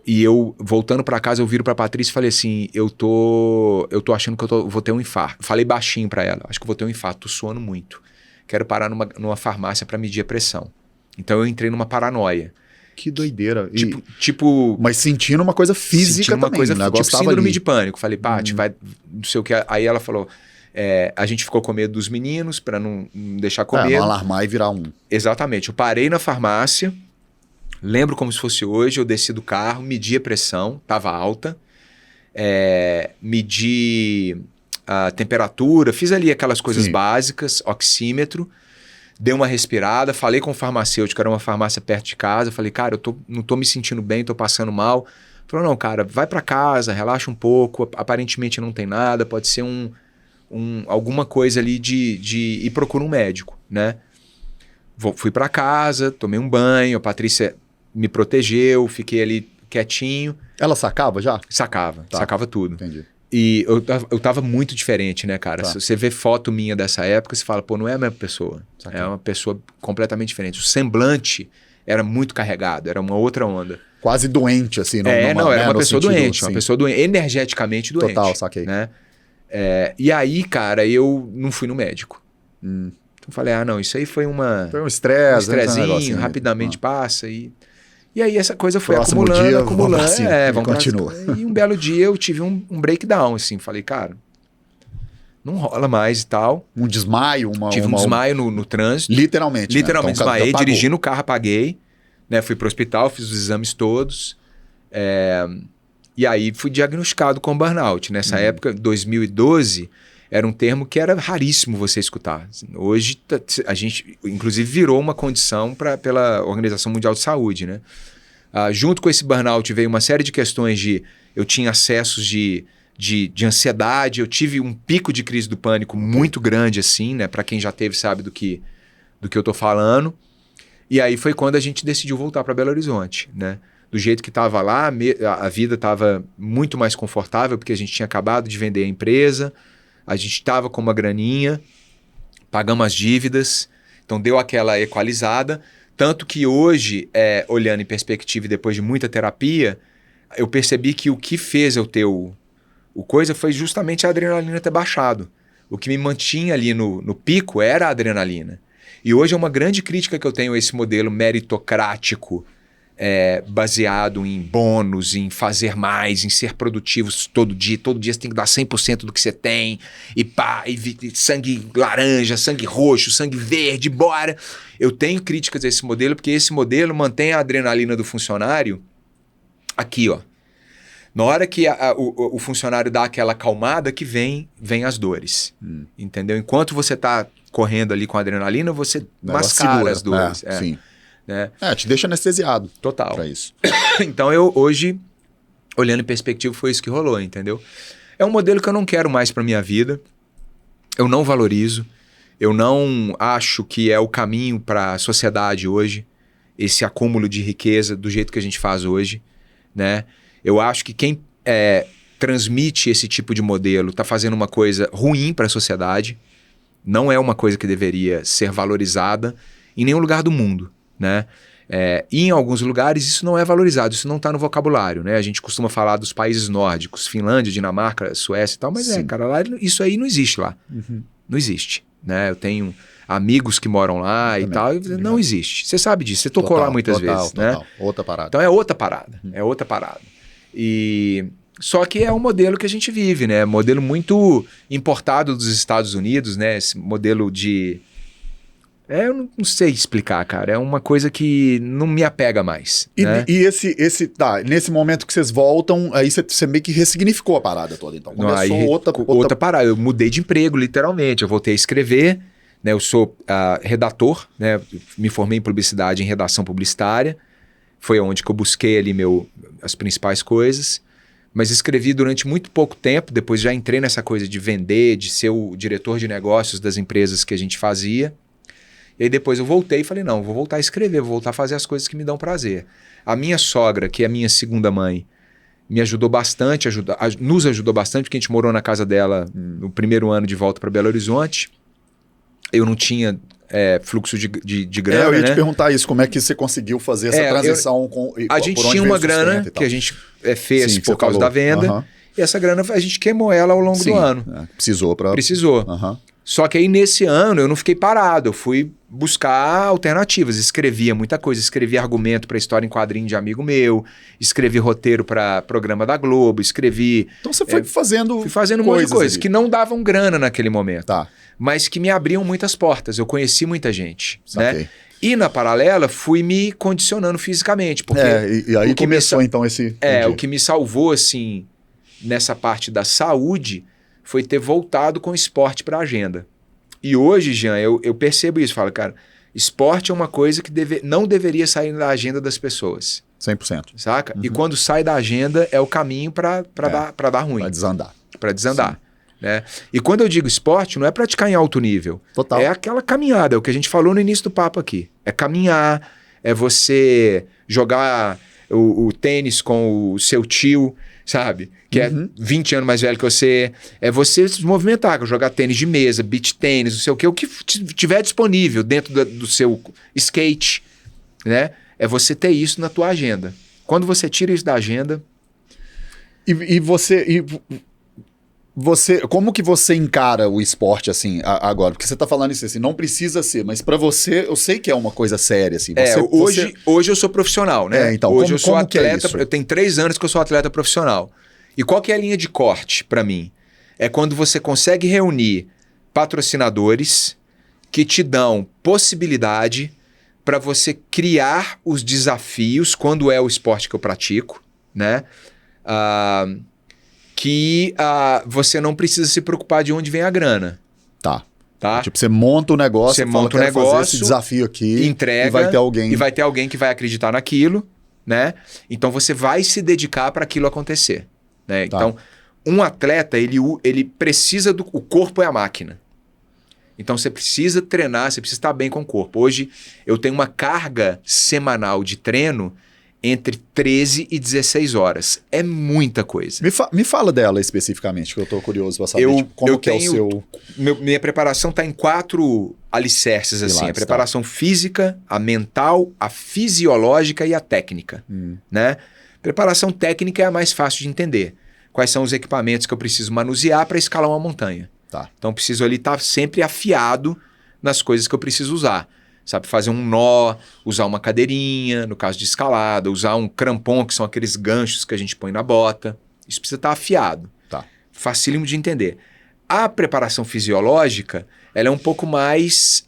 Speaker 2: e eu, voltando pra casa, eu viro pra Patrícia e falei assim, eu tô achando que vou ter um infarto. Falei baixinho pra ela, acho que eu vou ter um infarto, tô suando muito. Quero parar numa farmácia para medir a pressão. Então eu entrei numa paranoia.
Speaker 1: Que doideira.
Speaker 2: Tipo...
Speaker 1: Mas sentindo uma coisa física também.
Speaker 2: Coisa, tipo síndrome de pânico. Falei, Paty, vai... Não sei o que. Aí ela falou... a gente ficou com medo dos meninos para não deixar com medo.
Speaker 1: Não alarmar e virar um...
Speaker 2: Exatamente. Eu parei na farmácia. Lembro como se fosse hoje. Eu desci do carro, medi a pressão. Estava alta. Medi... a temperatura, fiz ali aquelas coisas básicas, oxímetro, dei uma respirada, falei com o farmacêutico, era uma farmácia perto de casa, falei, cara, não tô me sentindo bem, tô passando mal. Falou, não, cara, vai para casa, relaxa um pouco, aparentemente não tem nada, pode ser alguma coisa ali de ir procura um médico, né? Fui para casa, tomei um banho, a Patrícia me protegeu, fiquei ali quietinho.
Speaker 1: Ela sacava já?
Speaker 2: Sacava tudo.
Speaker 1: Entendi.
Speaker 2: E eu tava muito diferente, né, cara? Se você vê foto minha dessa época, você fala, pô, não é a mesma pessoa. É uma pessoa completamente diferente. O semblante era muito carregado, era uma outra onda.
Speaker 1: Quase doente, assim.
Speaker 2: Era uma pessoa doente, uma pessoa doente, energeticamente doente.
Speaker 1: Total, saquei.
Speaker 2: Né? E aí, cara, eu não fui no médico. Então falei, não, isso aí foi
Speaker 1: um estresse.
Speaker 2: Um estressinho, rapidamente passa E aí essa coisa foi acumulando.
Speaker 1: Vamos continuar.
Speaker 2: E um belo dia eu tive um breakdown, assim. Falei, cara, não rola mais e tal.
Speaker 1: Um desmaio?
Speaker 2: Tive um desmaio no trânsito.
Speaker 1: Literalmente.
Speaker 2: Literalmente, né? Então, desmaiei, dirigindo o carro, apaguei. Né? Fui pro hospital, fiz os exames todos. E aí fui diagnosticado com burnout. Nessa época, 2012... era um termo que era raríssimo você escutar. Hoje, a gente, inclusive, virou uma condição pela Organização Mundial de Saúde, né? Junto com esse burnout veio uma série de questões eu tinha acessos de ansiedade, eu tive um pico de crise do pânico muito grande, assim, né? Para quem já teve sabe do que eu tô falando. E aí foi quando a gente decidiu voltar para Belo Horizonte, né? Do jeito que estava lá, a vida estava muito mais confortável, porque a gente tinha acabado de vender a empresa, a gente estava com uma graninha, pagamos as dívidas, então deu aquela equalizada. Tanto que hoje, olhando em perspectiva e depois de muita terapia, eu percebi que o que fez eu ter o coisa foi justamente a adrenalina ter baixado. O que me mantinha ali no pico era a adrenalina. E hoje é uma grande crítica que eu tenho a esse modelo meritocrático, baseado em bônus, em fazer mais, em ser produtivos todo dia você tem que dar 100% do que você tem, e pá, e sangue laranja, sangue roxo, sangue verde, bora. Eu tenho críticas a esse modelo, porque esse modelo mantém a adrenalina do funcionário aqui, ó. Na hora que o funcionário dá aquela acalmada, que vem as dores, entendeu? Enquanto você tá correndo ali com a adrenalina, você mascara segura as dores.
Speaker 1: Sim.
Speaker 2: Né?
Speaker 1: Te deixa anestesiado.
Speaker 2: Total.
Speaker 1: Pra isso.
Speaker 2: Então eu hoje, olhando em perspectiva, foi isso que rolou, entendeu? É um modelo que eu não quero mais pra minha vida. Eu não valorizo. Eu não acho que é o caminho para a sociedade hoje, esse acúmulo de riqueza do jeito que a gente faz hoje, né? Eu acho que quem transmite esse tipo de modelo está fazendo uma coisa ruim para a sociedade. Não é uma coisa que deveria ser valorizada em nenhum lugar do mundo, né? E em alguns lugares isso não é valorizado, isso não está no vocabulário, né? A gente costuma falar dos países nórdicos, Finlândia, Dinamarca, Suécia e tal, mas cara, lá isso aí não existe lá. Não existe, né? Eu tenho amigos que moram lá e tal, e não existe. Você sabe disso, você tocou lá muitas vezes, né?
Speaker 1: Outra parada.
Speaker 2: Então é outra parada, é outra parada. E só que é um modelo que a gente vive, né? Modelo muito importado dos Estados Unidos, né? Esse modelo de... eu não sei explicar, cara. É uma coisa que não me apega mais. Né?
Speaker 1: E nesse momento que vocês voltam, aí você meio que ressignificou a parada toda. Então começou outra
Speaker 2: parada. Eu mudei de emprego, literalmente. Eu voltei a escrever, né? Eu sou redator, né? Me formei em publicidade, em redação publicitária. Foi onde que eu busquei ali as principais coisas. Mas escrevi durante muito pouco tempo. Depois já entrei nessa coisa de vender, de ser o diretor de negócios das empresas que a gente fazia. E aí depois eu voltei e falei, não, vou voltar a escrever, vou voltar a fazer as coisas que me dão prazer. A minha sogra, que é a minha segunda mãe, me ajudou bastante, nos ajudou bastante, porque a gente morou na casa dela no primeiro ano de volta para Belo Horizonte. Eu não tinha fluxo de grana,
Speaker 1: eu ia
Speaker 2: né?
Speaker 1: te perguntar isso, como é que você conseguiu fazer essa transição?
Speaker 2: A gente tinha uma grana que a gente fez por causa da venda, e essa grana a gente queimou ela ao longo do ano.
Speaker 1: Precisou.
Speaker 2: Só que aí nesse ano eu não fiquei parado, eu fui buscar alternativas, escrevia muita coisa, escrevi argumento para história em quadrinho de amigo meu, escrevi roteiro para programa da Globo, escrevi...
Speaker 1: Então você foi fazendo...
Speaker 2: Fui fazendo um monte de coisas que não davam grana naquele momento, mas que me abriam muitas portas, eu conheci muita gente, né? E na paralela fui me condicionando fisicamente, porque...
Speaker 1: e aí começou então esse...
Speaker 2: o que me salvou assim, nessa parte da saúde... foi ter voltado com esporte para a agenda. E hoje, Jean, eu percebo isso. Falo, cara, esporte é uma coisa que não deveria sair da agenda das pessoas.
Speaker 1: 100%.
Speaker 2: Saca? E quando sai da agenda é o caminho para dar ruim.
Speaker 1: Para
Speaker 2: desandar. Né? E quando eu digo esporte, não é praticar em alto nível.
Speaker 1: Total.
Speaker 2: É aquela caminhada, é o que a gente falou no início do papo aqui. É caminhar, é você jogar o tênis com o seu tio, sabe? Que é 20 anos mais velho que você. É você se movimentar, jogar tênis de mesa, beach tênis, não sei o que tiver disponível dentro do seu skate, né? É você ter isso na tua agenda. Quando você tira isso da agenda...
Speaker 1: Como que você encara o esporte assim agora? Porque você tá falando isso assim, não precisa ser, mas pra você, eu sei que é uma coisa séria assim.
Speaker 2: Hoje eu sou profissional, né?
Speaker 1: Então,
Speaker 2: hoje eu sou atleta,
Speaker 1: eu
Speaker 2: tenho 3 anos que eu sou atleta profissional. E qual que é a linha de corte pra mim? É quando você consegue reunir patrocinadores que te dão possibilidade para você criar os desafios, quando é o esporte que eu pratico, né? Que você não precisa se preocupar de onde vem a grana.
Speaker 1: Tá? Tipo, você monta o negócio,
Speaker 2: você monta o negócio,
Speaker 1: fazer esse desafio aqui,
Speaker 2: entrega,
Speaker 1: e vai ter alguém
Speaker 2: que vai acreditar naquilo, né? Então você vai se dedicar para aquilo acontecer, né? Então, um atleta, ele precisa o corpo é a máquina. Então você precisa treinar, você precisa estar bem com o corpo. Hoje eu tenho uma carga semanal de treino entre 13 e 16 horas. É muita coisa.
Speaker 1: Me fala dela especificamente, que eu tô curioso para saber como que é o seu...
Speaker 2: Minha preparação está em 4 alicerces, assim. A preparação física, a mental, a fisiológica e a técnica. Né? Preparação técnica é a mais fácil de entender. Quais são os equipamentos que eu preciso manusear para escalar uma montanha.
Speaker 1: Tá.
Speaker 2: Então, eu preciso ali estar sempre afiado nas coisas que eu preciso usar. Sabe, fazer um nó, usar uma cadeirinha, no caso de escalada, usar um crampon, que são aqueles ganchos que a gente põe na bota. Isso precisa estar afiado.
Speaker 1: Tá.
Speaker 2: Facílimo de entender. A preparação fisiológica, ela é um pouco mais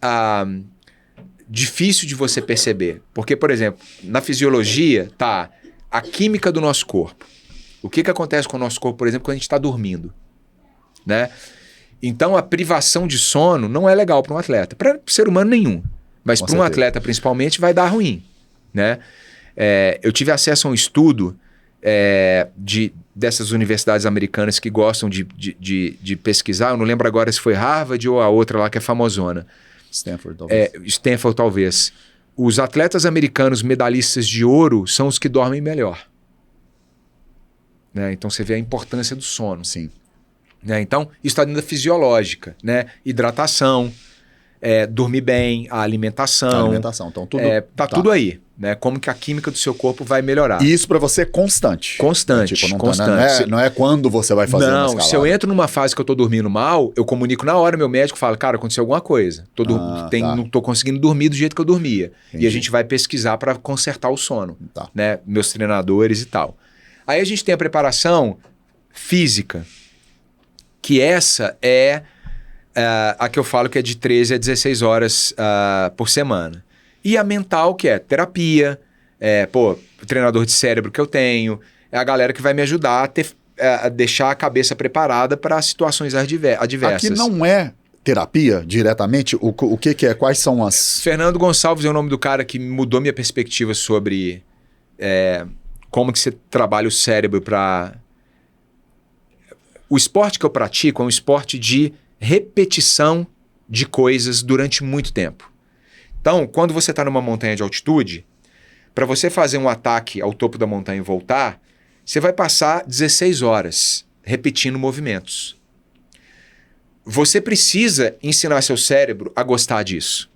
Speaker 2: difícil de você perceber. Porque, por exemplo, na fisiologia tá a química do nosso corpo. O que acontece com o nosso corpo, por exemplo, quando a gente está dormindo, né? Então, a privação de sono não é legal para um atleta. Para ser humano nenhum. Mas para um atleta, principalmente, vai dar ruim, né? Eu tive acesso a um estudo dessas universidades americanas que gostam de pesquisar. Eu não lembro agora se foi Harvard ou a outra lá que é famosona.
Speaker 1: Stanford, talvez.
Speaker 2: Stanford, talvez. Os atletas americanos medalhistas de ouro são os que dormem melhor. Né? Então, você vê a importância do sono.
Speaker 1: Sim.
Speaker 2: Né? Então, isso está dentro da fisiológica, né? Hidratação, dormir bem, a alimentação.
Speaker 1: Então, tudo,
Speaker 2: tudo aí. Né? Como que a química do seu corpo vai melhorar.
Speaker 1: E isso para você é constante.
Speaker 2: Constante.
Speaker 1: Tipo,
Speaker 2: constante.
Speaker 1: Não é quando você vai fazer uma escalada.
Speaker 2: Se eu entro numa fase que eu tô dormindo mal, eu comunico na hora, meu médico fala, cara, aconteceu alguma coisa. Não tô conseguindo dormir do jeito que eu dormia. Entendi. E a gente vai pesquisar para consertar o sono.
Speaker 1: Tá.
Speaker 2: Né? Meus treinadores e tal. Aí a gente tem a preparação física, que essa é a que eu falo que é de 13 a 16 horas por semana. E a mental, que é terapia, o treinador de cérebro que eu tenho, é a galera que vai me ajudar a deixar a cabeça preparada para situações adversas.
Speaker 1: Aqui não é terapia diretamente? O que é? Quais são as...
Speaker 2: Fernando Gonçalves é o nome do cara que mudou minha perspectiva sobre como que você trabalha o cérebro para... O esporte que eu pratico é um esporte de repetição de coisas durante muito tempo. Então, quando você está numa montanha de altitude, para você fazer um ataque ao topo da montanha e voltar, você vai passar 16 horas repetindo movimentos. Você precisa ensinar seu cérebro a gostar disso.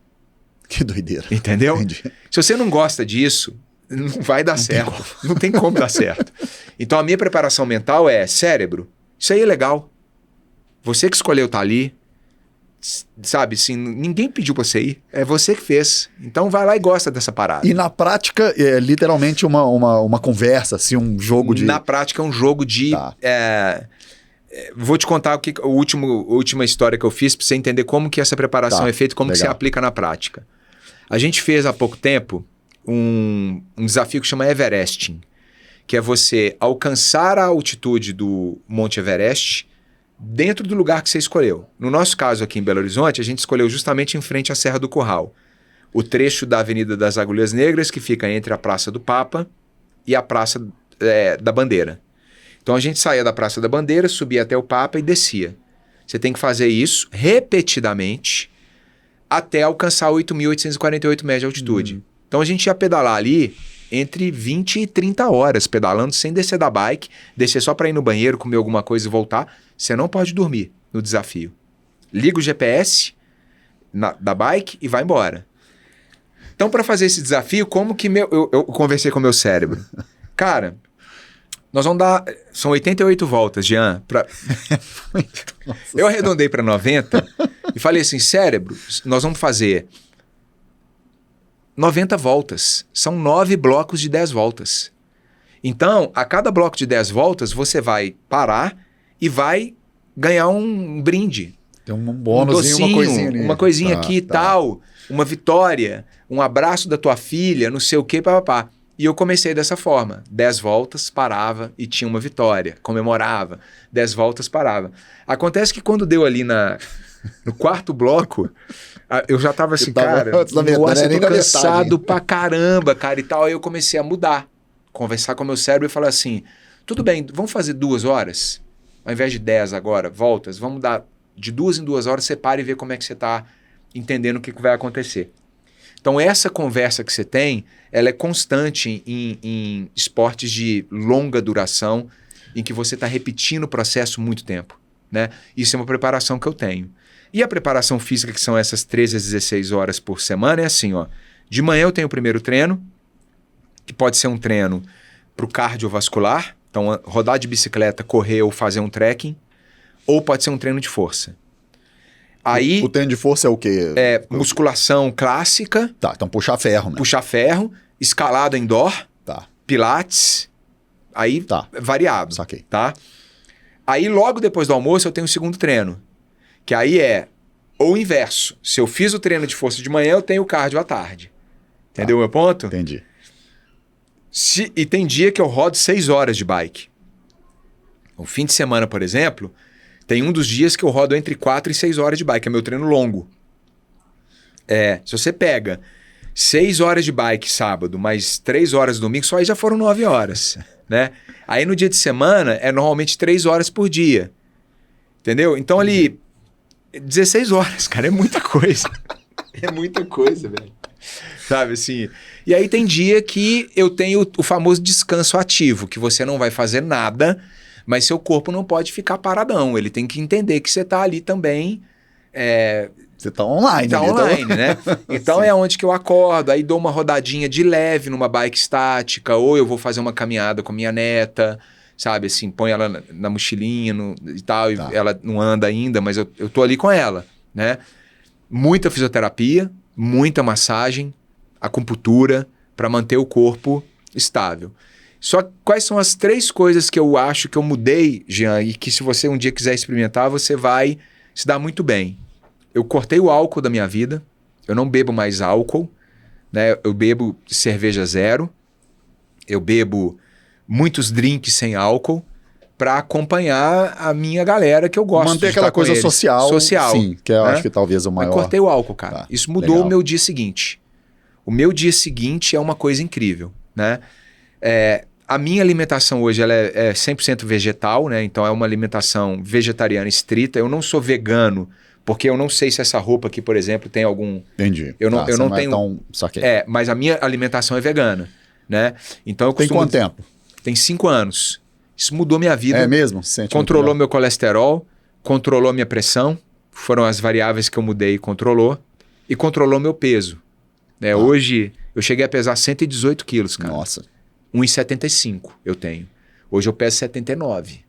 Speaker 1: Que doideira.
Speaker 2: Entendeu?
Speaker 1: Entendi.
Speaker 2: Se você não gosta disso, não vai dar certo. Não tem como dar certo. Então, a minha preparação mental é cérebro. Isso aí é legal. Você que escolheu estar ali, sabe, assim, ninguém pediu pra você ir, é você que fez. Então vai lá e gosta dessa parada.
Speaker 1: E na prática é literalmente uma conversa, assim, um jogo de...
Speaker 2: Na prática é um jogo de... vou te contar a última história que eu fiz pra você entender como que essa preparação é feita, como que você aplica na prática. A gente fez há pouco tempo um desafio que chama Everesting, que é você alcançar a altitude do Monte Everest dentro do lugar que você escolheu. No nosso caso aqui em Belo Horizonte, a gente escolheu justamente em frente à Serra do Curral. O trecho da Avenida das Agulhas Negras, que fica entre a Praça do Papa e a Praça da Bandeira. Então a gente saía da Praça da Bandeira, subia até o Papa e descia. Você tem que fazer isso repetidamente até alcançar 8.848 metros de altitude. Então a gente ia pedalar ali entre 20 e 30 horas pedalando sem descer da bike, descer só para ir no banheiro, comer alguma coisa e voltar. Você não pode dormir no desafio. Liga o GPS da bike e vai embora. Então, para fazer esse desafio, como que eu conversei com o meu cérebro? Cara, nós vamos dar... São 88 voltas, Jean. Eu arredondei para 90 e falei assim, cérebro, nós vamos fazer 90 voltas. São 9 blocos de 10 voltas. Então, a cada bloco de 10 voltas, você vai parar e vai ganhar um brinde.
Speaker 1: Tem um bônus,
Speaker 2: docinho, uma coisinha aqui e tal, uma vitória, um abraço da tua filha, não sei o que, papapá. E eu comecei dessa forma. 10 voltas, parava e tinha uma vitória, comemorava. 10 voltas, parava. Acontece que quando deu ali no quarto bloco, eu já tava assim, cara, nossa, eu tô cansado pra caramba, cara, e tal. Aí eu comecei a mudar, conversar com o meu cérebro e falar assim, tudo bem, vamos fazer 2 horas? Ao invés de 10 agora, voltas, vamos dar de 2 em 2 horas, você para e vê como é que você tá entendendo o que vai acontecer. Então essa conversa que você tem, ela é constante em esportes de longa duração, em que você está repetindo o processo muito tempo, né? Isso é uma preparação que eu tenho. E a preparação física, que são essas 13 a 16 horas por semana, é assim, ó. De manhã eu tenho o primeiro treino, que pode ser um treino para o cardiovascular, então rodar de bicicleta, correr ou fazer um trekking, ou pode ser um treino de força. Aí...
Speaker 1: O treino de força é o quê?
Speaker 2: Musculação clássica.
Speaker 1: Tá, então puxar ferro, né?
Speaker 2: Puxar ferro, escalada indoor,
Speaker 1: Tá.
Speaker 2: pilates, aí variado.
Speaker 1: Saquei.
Speaker 2: Tá? Aí logo depois do almoço eu tenho o segundo treino, que aí é o inverso. Se eu fiz o treino de força de manhã, eu tenho o cardio à tarde. Entendeu o meu ponto?
Speaker 1: Entendi.
Speaker 2: E tem dia que eu rodo 6 horas de bike. No fim de semana, por exemplo, tem um dos dias que eu rodo entre 4 e 6 horas de bike. É meu treino longo. Se você pega 6 horas de bike sábado, mais 3 horas domingo, só aí já foram 9 horas. Né? Aí no dia de semana é normalmente 3 horas por dia. Entendeu? Então ali, 16 horas, cara, é muita coisa. É muita coisa, velho. Sabe assim? E aí tem dia que eu tenho o famoso descanso ativo, que você não vai fazer nada, mas seu corpo não pode ficar paradão. Ele tem que entender que você tá ali também.
Speaker 1: Você tá online.
Speaker 2: Tá online, né? Então é onde que eu acordo, aí dou uma rodadinha de leve numa bike estática, ou eu vou fazer uma caminhada com minha neta, sabe? Assim, põe ela na mochilinha e tal, e ela não anda ainda, mas eu tô ali com ela, né? Muita fisioterapia, muita massagem, acupuntura, para manter o corpo estável. Só que quais são as 3 coisas que eu acho que eu mudei, Jean, e que se você um dia quiser experimentar, você vai se dar muito bem. Eu cortei o álcool da minha vida, eu não bebo mais álcool, né? Eu bebo cerveja zero, eu bebo muitos drinks sem álcool para acompanhar a minha galera que eu gosto.
Speaker 1: Manter aquela coisa social. Sim, que eu acho que talvez o maior.
Speaker 2: Mas cortei o álcool, cara.
Speaker 1: Tá,
Speaker 2: isso mudou
Speaker 1: legal.
Speaker 2: o meu dia seguinte. O meu dia seguinte é uma coisa incrível, né? A minha alimentação hoje ela é 100% vegetal, né? Então é uma alimentação vegetariana estrita. Eu não sou vegano, porque eu não sei se essa roupa aqui, por exemplo, tem algum...
Speaker 1: Entendi.
Speaker 2: Eu não tenho...
Speaker 1: Então, saquei.
Speaker 2: Mas a minha alimentação é vegana, né? Então eu
Speaker 1: Tem
Speaker 2: costumo...
Speaker 1: quanto tempo?
Speaker 2: Tem 5 anos. Isso mudou minha vida.
Speaker 1: É mesmo? Sente
Speaker 2: controlou meu colesterol, controlou minha pressão, foram as variáveis que eu mudei e controlou meu peso. Hoje eu cheguei a pesar 118 quilos, cara.
Speaker 1: Nossa.
Speaker 2: 1,75 eu tenho. Hoje eu peso 79.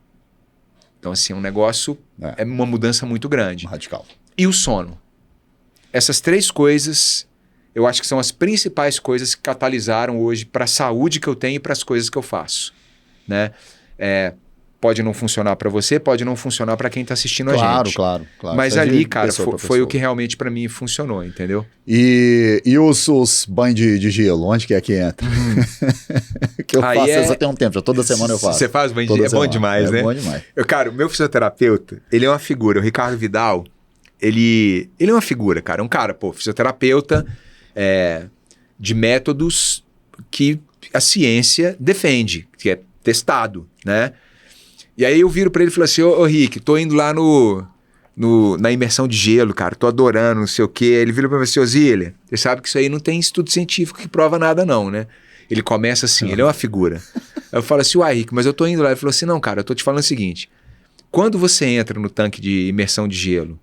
Speaker 2: Então assim, um negócio é uma mudança muito grande.
Speaker 1: Radical.
Speaker 2: E o sono. Essas 3 coisas, eu acho que são as principais coisas que catalisaram hoje para a saúde que eu tenho e para as coisas que eu faço, né? Pode não funcionar para você, pode não funcionar para quem está assistindo a gente.
Speaker 1: Claro.
Speaker 2: Mas
Speaker 1: Isso é
Speaker 2: ali,
Speaker 1: de
Speaker 2: cara,
Speaker 1: pessoa
Speaker 2: foi o que realmente para mim funcionou, entendeu?
Speaker 1: E os banhos de gelo, onde que é que entra? Que eu faço isso tem um tempo, já toda semana eu faço.
Speaker 2: Você faz banho de gelo? É bom demais, né?
Speaker 1: É bom demais.
Speaker 2: Cara, o meu fisioterapeuta, ele é uma figura, o Ricardo Vidal, ele é uma figura, cara. Um cara, fisioterapeuta de métodos que a ciência defende, que é testado, né? E aí eu viro pra ele e falo assim, ô Rick, tô indo lá na imersão de gelo, cara, tô adorando, não sei o quê. Aí ele vira pra mim assim, ô Zília, você sabe que isso aí não tem estudo científico que prova nada não, né? Ele começa assim, ele é uma figura. Aí eu falo assim, uai Rick, mas eu tô indo lá. Ele falou assim, não cara, eu tô te falando o seguinte, quando você entra no tanque de imersão de gelo,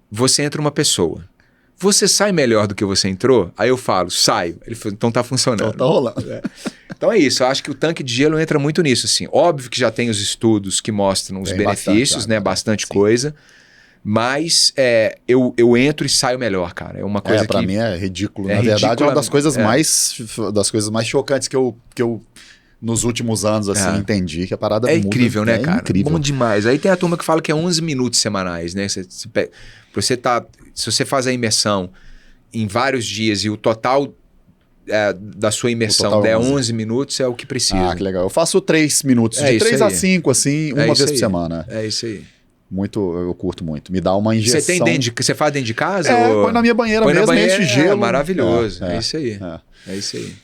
Speaker 2: você entra uma pessoa. Você sai melhor do que você entrou? Aí eu falo, saio. Ele falou, então tá funcionando.
Speaker 1: Então tá rolando.
Speaker 2: Então é isso, eu acho que o tanque de gelo entra muito nisso, assim. Óbvio que já tem os estudos que mostram os benefícios, bastante coisa. Mas eu entro e saio melhor, cara. É uma coisa que...
Speaker 1: Pra mim é ridículo. Na verdade, é uma das coisas mais chocantes que eu nos últimos anos, assim, entendi. Que a parada muda.
Speaker 2: Incrível, né, cara?
Speaker 1: Incrível.
Speaker 2: Bom demais. Aí tem a turma que fala que é 11 minutos semanais, né? Se você faz a imersão em vários dias e o total da sua imersão der 11 minutos, é o que precisa.
Speaker 1: Que legal. Eu faço 3 minutos, de 3 a 5, assim, uma vez por semana.
Speaker 2: É isso aí.
Speaker 1: Eu curto muito. Me dá uma injeção.
Speaker 2: Você faz dentro de casa?
Speaker 1: Põe na minha banheira mesmo, enche de gelo.
Speaker 2: Maravilhoso. É isso aí. É isso aí.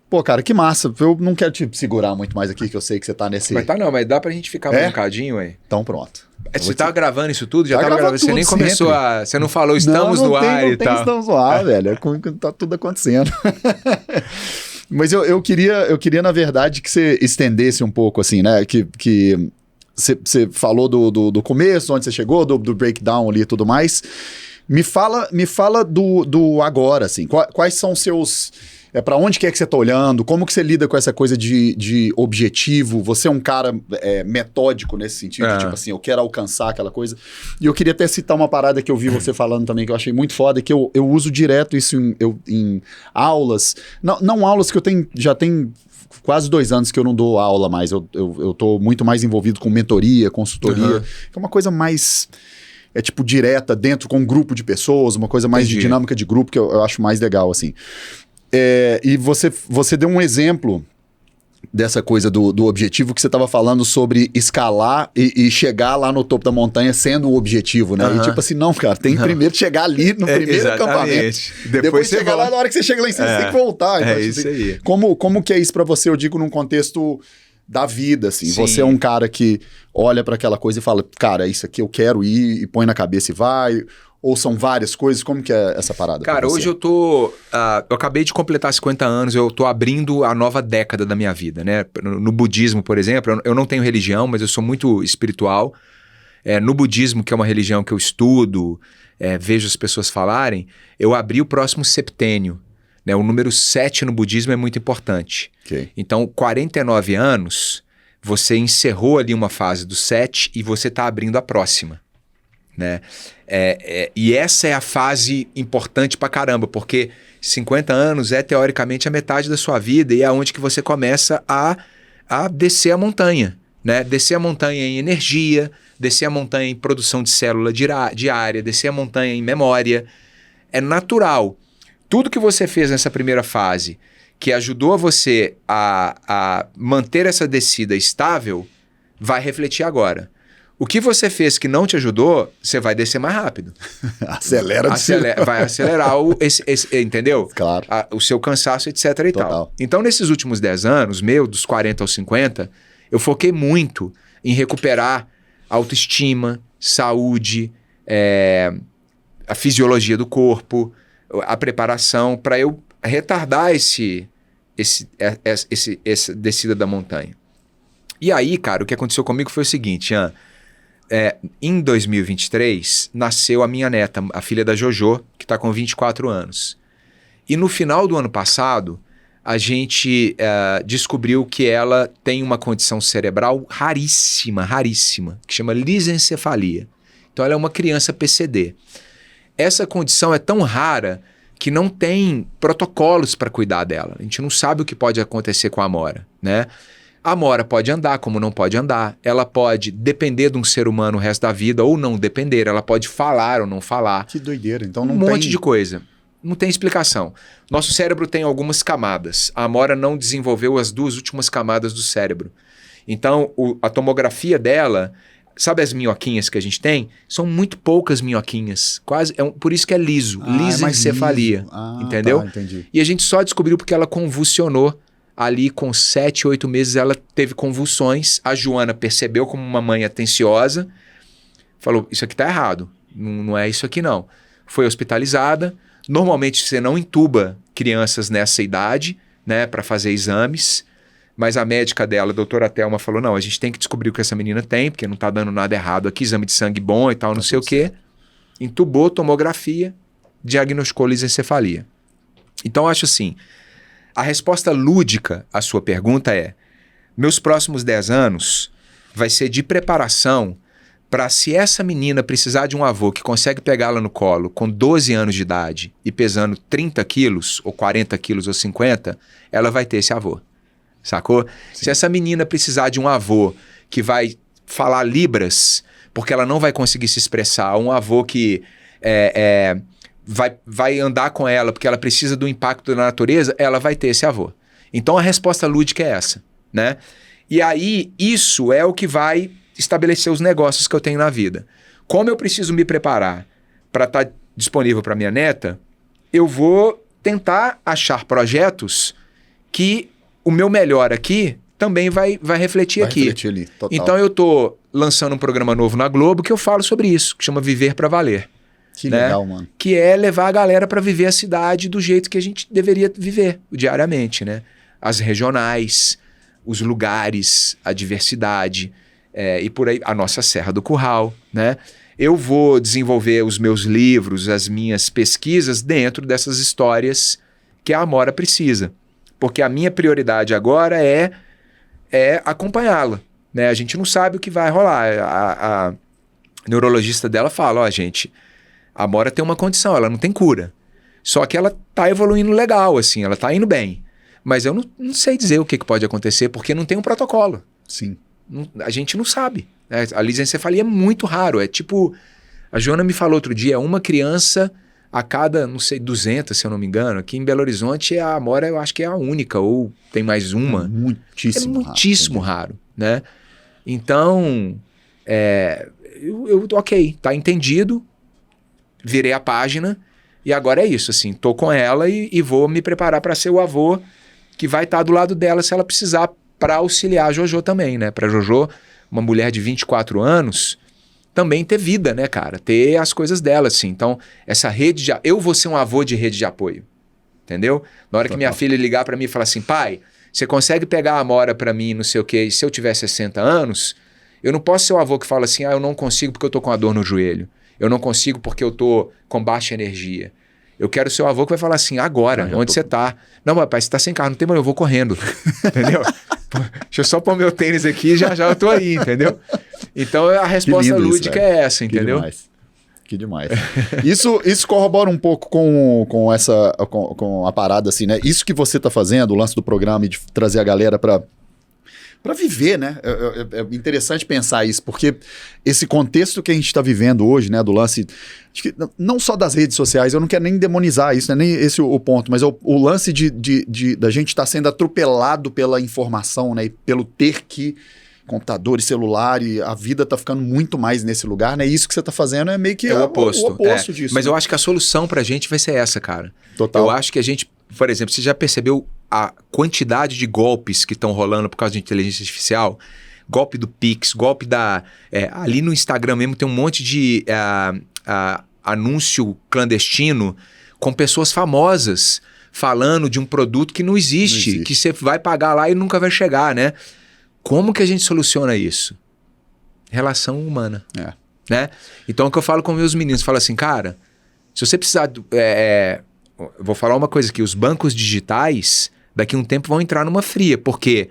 Speaker 1: Pô, cara, que massa. Eu não quero te segurar muito mais aqui, que eu sei que você tá nesse...
Speaker 2: Mas dá pra gente ficar um bocadinho, ué.
Speaker 1: Então pronto.
Speaker 2: Você tava gravando isso tudo? Já tava gravando? Você nem começou a... Você não falou estamos no ar e tal?
Speaker 1: Estamos no ar, velho. Tá tudo acontecendo. Mas eu queria, na verdade, que você estendesse um pouco, assim, né? Que você falou do começo, onde você chegou, do breakdown ali e tudo mais. Me fala do agora, assim. Quais são seus... pra onde que é que você tá olhando? Como que você lida com essa coisa de objetivo? Você é um cara metódico nesse sentido? Tipo assim, eu quero alcançar aquela coisa. E eu queria até citar uma parada que eu vi você falando também, que eu achei muito foda, que eu uso direto isso em aulas. Não aulas que já tem quase 2 anos que eu não dou aula mais. Eu tô muito mais envolvido com mentoria, consultoria, que é uma coisa mais... tipo direta, dentro com um grupo de pessoas, uma coisa mais de dinâmica de grupo, que eu acho mais legal, assim. E você deu um exemplo dessa coisa do objetivo que você estava falando sobre escalar e chegar lá no topo da montanha sendo o objetivo, né? E tipo assim, não, cara, tem que primeiro chegar ali no primeiro acampamento. Depois você chegar lá, na hora que você chega lá em cima, você tem que voltar. Então,
Speaker 2: isso aí.
Speaker 1: Como que é isso pra você? Eu digo num contexto da vida, assim. Sim. Você é um cara que olha pra aquela coisa e fala, cara, isso aqui eu quero ir, e põe na cabeça e vai... Ou são várias coisas? Como que é essa parada?
Speaker 2: Cara, hoje eu tô... eu acabei de completar 50 anos, eu tô abrindo a nova década da minha vida, né? No budismo, por exemplo, eu não tenho religião, mas eu sou muito espiritual. No budismo, que é uma religião que eu estudo, vejo as pessoas falarem, eu abri o próximo septênio. Né? O número 7 no budismo é muito importante.
Speaker 1: Okay.
Speaker 2: Então, 49 anos, você encerrou ali uma fase do 7 e você tá abrindo a próxima. Né? E essa é a fase importante pra caramba, porque 50 anos é teoricamente a metade da sua vida e é onde que você começa a descer a montanha, né? Descer a montanha em energia, descer a montanha em produção de célula diária, descer a montanha em memória. É natural. Tudo que você fez nessa primeira fase que ajudou você a manter essa descida estável vai refletir agora. O que você fez que não te ajudou, você vai descer mais rápido. Vai acelerar entendeu?
Speaker 1: Claro.
Speaker 2: O seu cansaço, etc. e
Speaker 1: Total.
Speaker 2: tal. Então, nesses últimos 10 anos, dos 40 aos 50, eu foquei muito em recuperar autoestima, saúde, a fisiologia do corpo, a preparação, para eu retardar essa descida da montanha. E aí, cara, o que aconteceu comigo foi o seguinte, Ian. Em 2023, nasceu a minha neta, a filha da Jojo, que está com 24 anos. E no final do ano passado, a gente descobriu que ela tem uma condição cerebral raríssima, que chama lisencefalia. Então ela é uma criança PCD. Essa condição é tão rara que não tem protocolos para cuidar dela. A gente não sabe o que pode acontecer com a Amora, né? A Amora pode andar como não pode andar, ela pode depender de um ser humano o resto da vida ou não depender, ela pode falar ou não falar.
Speaker 1: Que doideira, então não
Speaker 2: tem...
Speaker 1: Um
Speaker 2: monte de coisa. Não tem explicação. Nosso cérebro tem algumas camadas. A Amora não desenvolveu as 2 últimas camadas do cérebro. Então, a tomografia dela, sabe as minhoquinhas que a gente tem? São muito poucas minhoquinhas. Quase, por isso que é liso. Lisencefalia. Entendeu?
Speaker 1: Tá, entendi.
Speaker 2: E a gente só descobriu porque ela convulsionou. Ali com 7, 8 meses ela teve convulsões. A Joana percebeu como uma mãe atenciosa. Falou, isso aqui tá errado. Não é isso aqui não. Foi hospitalizada. Normalmente você não entuba crianças nessa idade, né, para fazer exames. Mas a médica dela, a doutora Thelma, falou, não, a gente tem que descobrir o que essa menina tem, porque não tá dando nada errado aqui, exame de sangue bom e tal, não sei o quê. Entubou, tomografia, diagnosticou lisencefalia. Então, eu acho assim... A resposta lúdica à sua pergunta é: meus próximos 10 anos vai ser de preparação para, se essa menina precisar de um avô que consegue pegá-la no colo com 12 anos de idade e pesando 30 quilos, ou 40 quilos, ou 50, ela vai ter esse avô. Sacou? Sim. Se essa menina precisar de um avô que vai falar libras, porque ela não vai conseguir se expressar, um avô que vai andar com ela porque ela precisa do impacto da natureza, ela vai ter esse avô. Então a resposta lúdica é essa, né? E aí isso é o que vai estabelecer os negócios que eu tenho na vida. Como eu preciso me preparar para estar disponível para minha neta, eu vou tentar achar projetos que o meu melhor aqui também vai refletir aqui.
Speaker 1: Refletir ali, total.
Speaker 2: Então eu tô lançando um programa novo na Globo que eu falo sobre isso, que chama Viver para Valer.
Speaker 1: Que legal, mano.
Speaker 2: Que é levar a galera para viver a cidade do jeito que a gente deveria viver diariamente, né? As regionais, os lugares, a diversidade, e por aí, a nossa Serra do Curral, né? Eu vou desenvolver os meus livros, as minhas pesquisas dentro dessas histórias que a Amora precisa. Porque a minha prioridade agora é acompanhá-la, né? A gente não sabe o que vai rolar. A neurologista dela fala, ó, gente, a Amora tem uma condição, ela não tem cura. Só que ela tá evoluindo legal, assim, ela tá indo bem. Mas eu não sei dizer o que pode acontecer, porque não tem um protocolo.
Speaker 1: Sim.
Speaker 2: A gente não sabe, né? A lisencefalia é muito raro. É tipo, a Joana me falou outro dia, uma criança a cada, não sei, 200, se eu não me engano. Aqui em Belo Horizonte, a Amora eu acho que é a única, ou tem mais uma.
Speaker 1: Muitíssimo
Speaker 2: raro, né? Então, ok, tá entendido, virei a página e agora é isso, assim, tô com ela e vou me preparar para ser o avô que vai estar do lado dela se ela precisar, para auxiliar a Jojo também, né? Para Jojo, uma mulher de 24 anos, também ter vida, né, cara? Ter as coisas dela, assim. Então, essa rede eu vou ser um avô de rede de apoio, entendeu? Na hora que minha filha ligar para mim e falar assim, pai, você consegue pegar a Amora para mim, não sei o quê, e se eu tiver 60 anos, eu não posso ser o avô que fala assim, eu não consigo porque eu tô com a dor no joelho. Eu não consigo porque eu tô com baixa energia. Eu quero ser o avô que vai falar assim, agora, onde você tá? Não, papai, você tá sem carro, não tem problema, eu vou correndo. Entendeu? Deixa eu só pôr meu tênis aqui e já eu tô aí, entendeu? Então a resposta lúdica é essa, entendeu?
Speaker 1: Que demais. Isso corrobora um pouco com a parada, assim, né? Isso que você tá fazendo, o lance do programa e de trazer a galera para viver, né? É interessante pensar isso, porque esse contexto que a gente está vivendo hoje, né, do lance, não só das redes sociais, eu não quero nem demonizar isso, não é nem esse o ponto, mas o lance da gente estar sendo atropelado pela informação, né, e pelo ter que computador e celular, e a vida tá ficando muito mais nesse lugar, né? Isso que você tá fazendo é meio que
Speaker 2: o oposto
Speaker 1: disso.
Speaker 2: Mas
Speaker 1: né?
Speaker 2: eu acho que a solução pra gente vai ser essa, cara.
Speaker 1: Total.
Speaker 2: Eu acho que a gente, por exemplo, você já percebeu a quantidade de golpes que estão rolando por causa de inteligência artificial? Golpe do Pix, golpe da... ali no Instagram mesmo tem um monte de anúncio clandestino com pessoas famosas falando de um produto que não existe, que você vai pagar lá e nunca vai chegar, né? Como que a gente soluciona isso? Relação humana. Né? Então, o que eu falo com meus meninos, falo assim, cara, se você precisar... eu vou falar uma coisa aqui, os bancos digitais, daqui a um tempo vão entrar numa fria, porque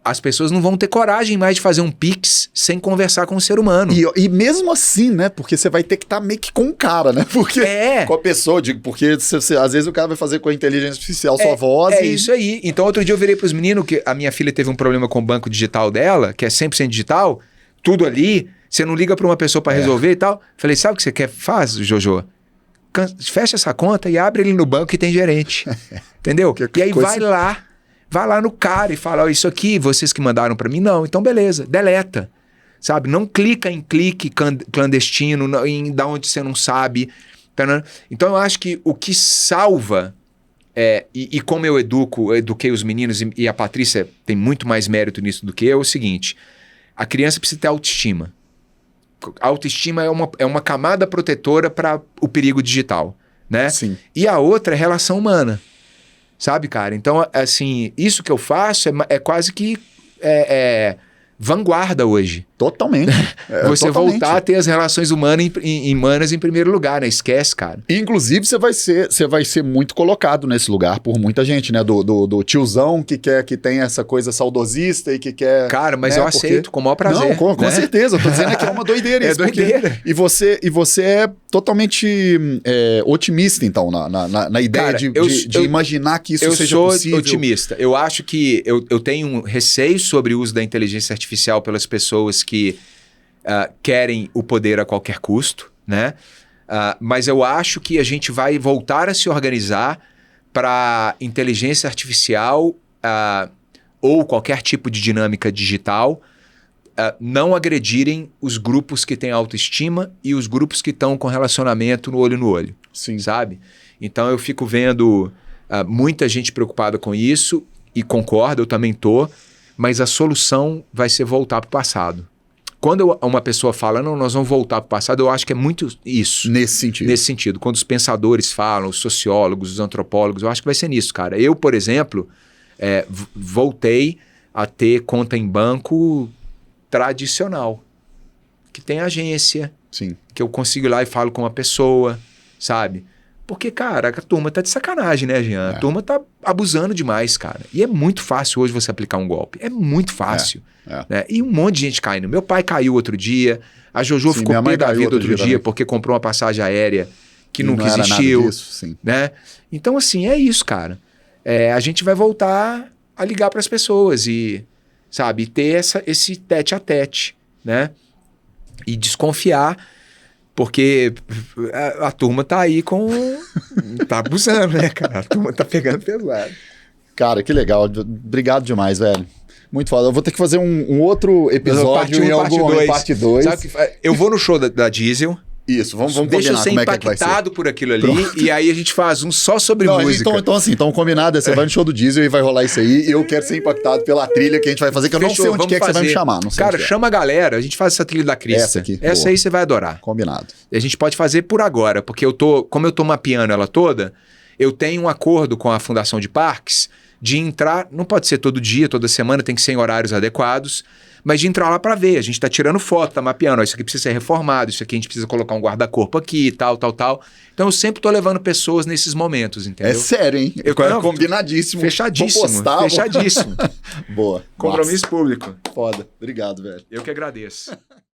Speaker 2: as pessoas não vão ter coragem mais de fazer um Pix sem conversar com o ser humano.
Speaker 1: E mesmo assim, né? Porque você vai ter que estar meio que com o cara, né? Porque com a pessoa, porque às vezes o cara vai fazer com a inteligência artificial sua voz.
Speaker 2: Isso aí. Então, outro dia eu virei pros meninos que a minha filha teve um problema com o banco digital dela, que é 100% digital, tudo ali, você não liga para uma pessoa para resolver e tal. Falei, sabe o que você quer? Faz, Jojo. Fecha essa conta e abre ele no banco que tem gerente. Entendeu? E aí vai lá no cara e fala, isso aqui, vocês que mandaram para mim? Não, então beleza, deleta. Sabe? Não clica em clique clandestino, em da onde você não sabe. Então eu acho que o que salva, e como eu eduquei os meninos, e a Patrícia tem muito mais mérito nisso do que eu, é o seguinte, a criança precisa ter autoestima. A autoestima é uma camada protetora para o perigo digital, né?
Speaker 1: Sim.
Speaker 2: E a outra é relação humana. Sabe, cara? Então, assim, isso que eu faço é quase que vanguarda hoje.
Speaker 1: Totalmente.
Speaker 2: Você voltar a ter as relações humanas em primeiro lugar, né? Esquece, cara.
Speaker 1: Inclusive, você vai ser muito colocado nesse lugar por muita gente, né? Do tiozão que tem essa coisa saudosista e que quer...
Speaker 2: Cara, mas eu aceito com o maior prazer.
Speaker 1: Não, com certeza. Eu tô dizendo que é uma doideira isso.
Speaker 2: Doideira.
Speaker 1: E você é totalmente otimista, então, na ideia, cara, de imaginar que isso seja possível.
Speaker 2: Eu sou otimista. Eu acho que eu tenho um receio sobre o uso da inteligência artificial pelas pessoas que querem o poder a qualquer custo, né? Mas eu acho que a gente vai voltar a se organizar para inteligência artificial ou qualquer tipo de dinâmica digital não agredirem os grupos que têm autoestima e os grupos que estão com relacionamento no olho.
Speaker 1: Sim.
Speaker 2: Sabe? Então eu fico vendo muita gente preocupada com isso e concordo, eu também tô, mas a solução vai ser voltar para o passado. Quando uma pessoa fala, não, nós vamos voltar para o passado, eu acho que é muito isso.
Speaker 1: Nesse sentido.
Speaker 2: Quando os pensadores falam, os sociólogos, os antropólogos, eu acho que vai ser nisso, cara. Eu, por exemplo, voltei a ter conta em banco tradicional, que tem agência,
Speaker 1: sim,
Speaker 2: que eu consigo ir lá e falo com uma pessoa, sabe? Porque, cara, a turma tá de sacanagem, né, Jean? A turma tá abusando demais, cara. E é muito fácil hoje você aplicar um golpe. É muito fácil. Né? E um monte de gente caindo. Meu pai caiu outro dia. A Jojo ficou pé da vida outro dia porque comprou uma passagem aérea que nunca existiu. Nada disso, sim. Né? Então, assim, é isso, cara. A gente vai voltar a ligar para as pessoas e, sabe, ter esse tete a tete, né? E desconfiar. Porque a turma tá aí tá abusando, né, cara? A turma tá pegando pesado.
Speaker 1: Cara, que legal. Obrigado demais, velho. Muito foda. Eu vou ter que fazer um outro episódio em algum momento, parte 2.
Speaker 2: Eu vou no show da Diesel.
Speaker 1: Isso, vamos
Speaker 2: deixa eu ser impactado por aquilo ali. Pronto. E aí a gente faz um só sobre música.
Speaker 1: Então combinado, você vai no show do Diesel e vai rolar isso aí. E eu quero ser impactado pela trilha que a gente vai fazer, que eu não sei onde que você vai me chamar. Não sei.
Speaker 2: Cara, chama a galera, a gente faz essa trilha da Crista. Essa aí você vai adorar.
Speaker 1: Combinado.
Speaker 2: A gente pode fazer por agora, porque como eu tô mapeando ela toda, eu tenho um acordo com a Fundação de Parques de entrar, não pode ser todo dia, toda semana, tem que ser em horários adequados, mas de entrar lá para ver. A gente tá tirando foto, tá mapeando, isso aqui precisa ser reformado, isso aqui a gente precisa colocar um guarda-corpo aqui, tal. Então eu sempre tô levando pessoas nesses momentos, entendeu?
Speaker 1: É sério, hein? Combinadíssimo.
Speaker 2: Fechadíssimo. Fechadíssimo.
Speaker 1: Boa.
Speaker 2: Compromisso público.
Speaker 1: Foda. Obrigado, velho.
Speaker 2: Eu que agradeço.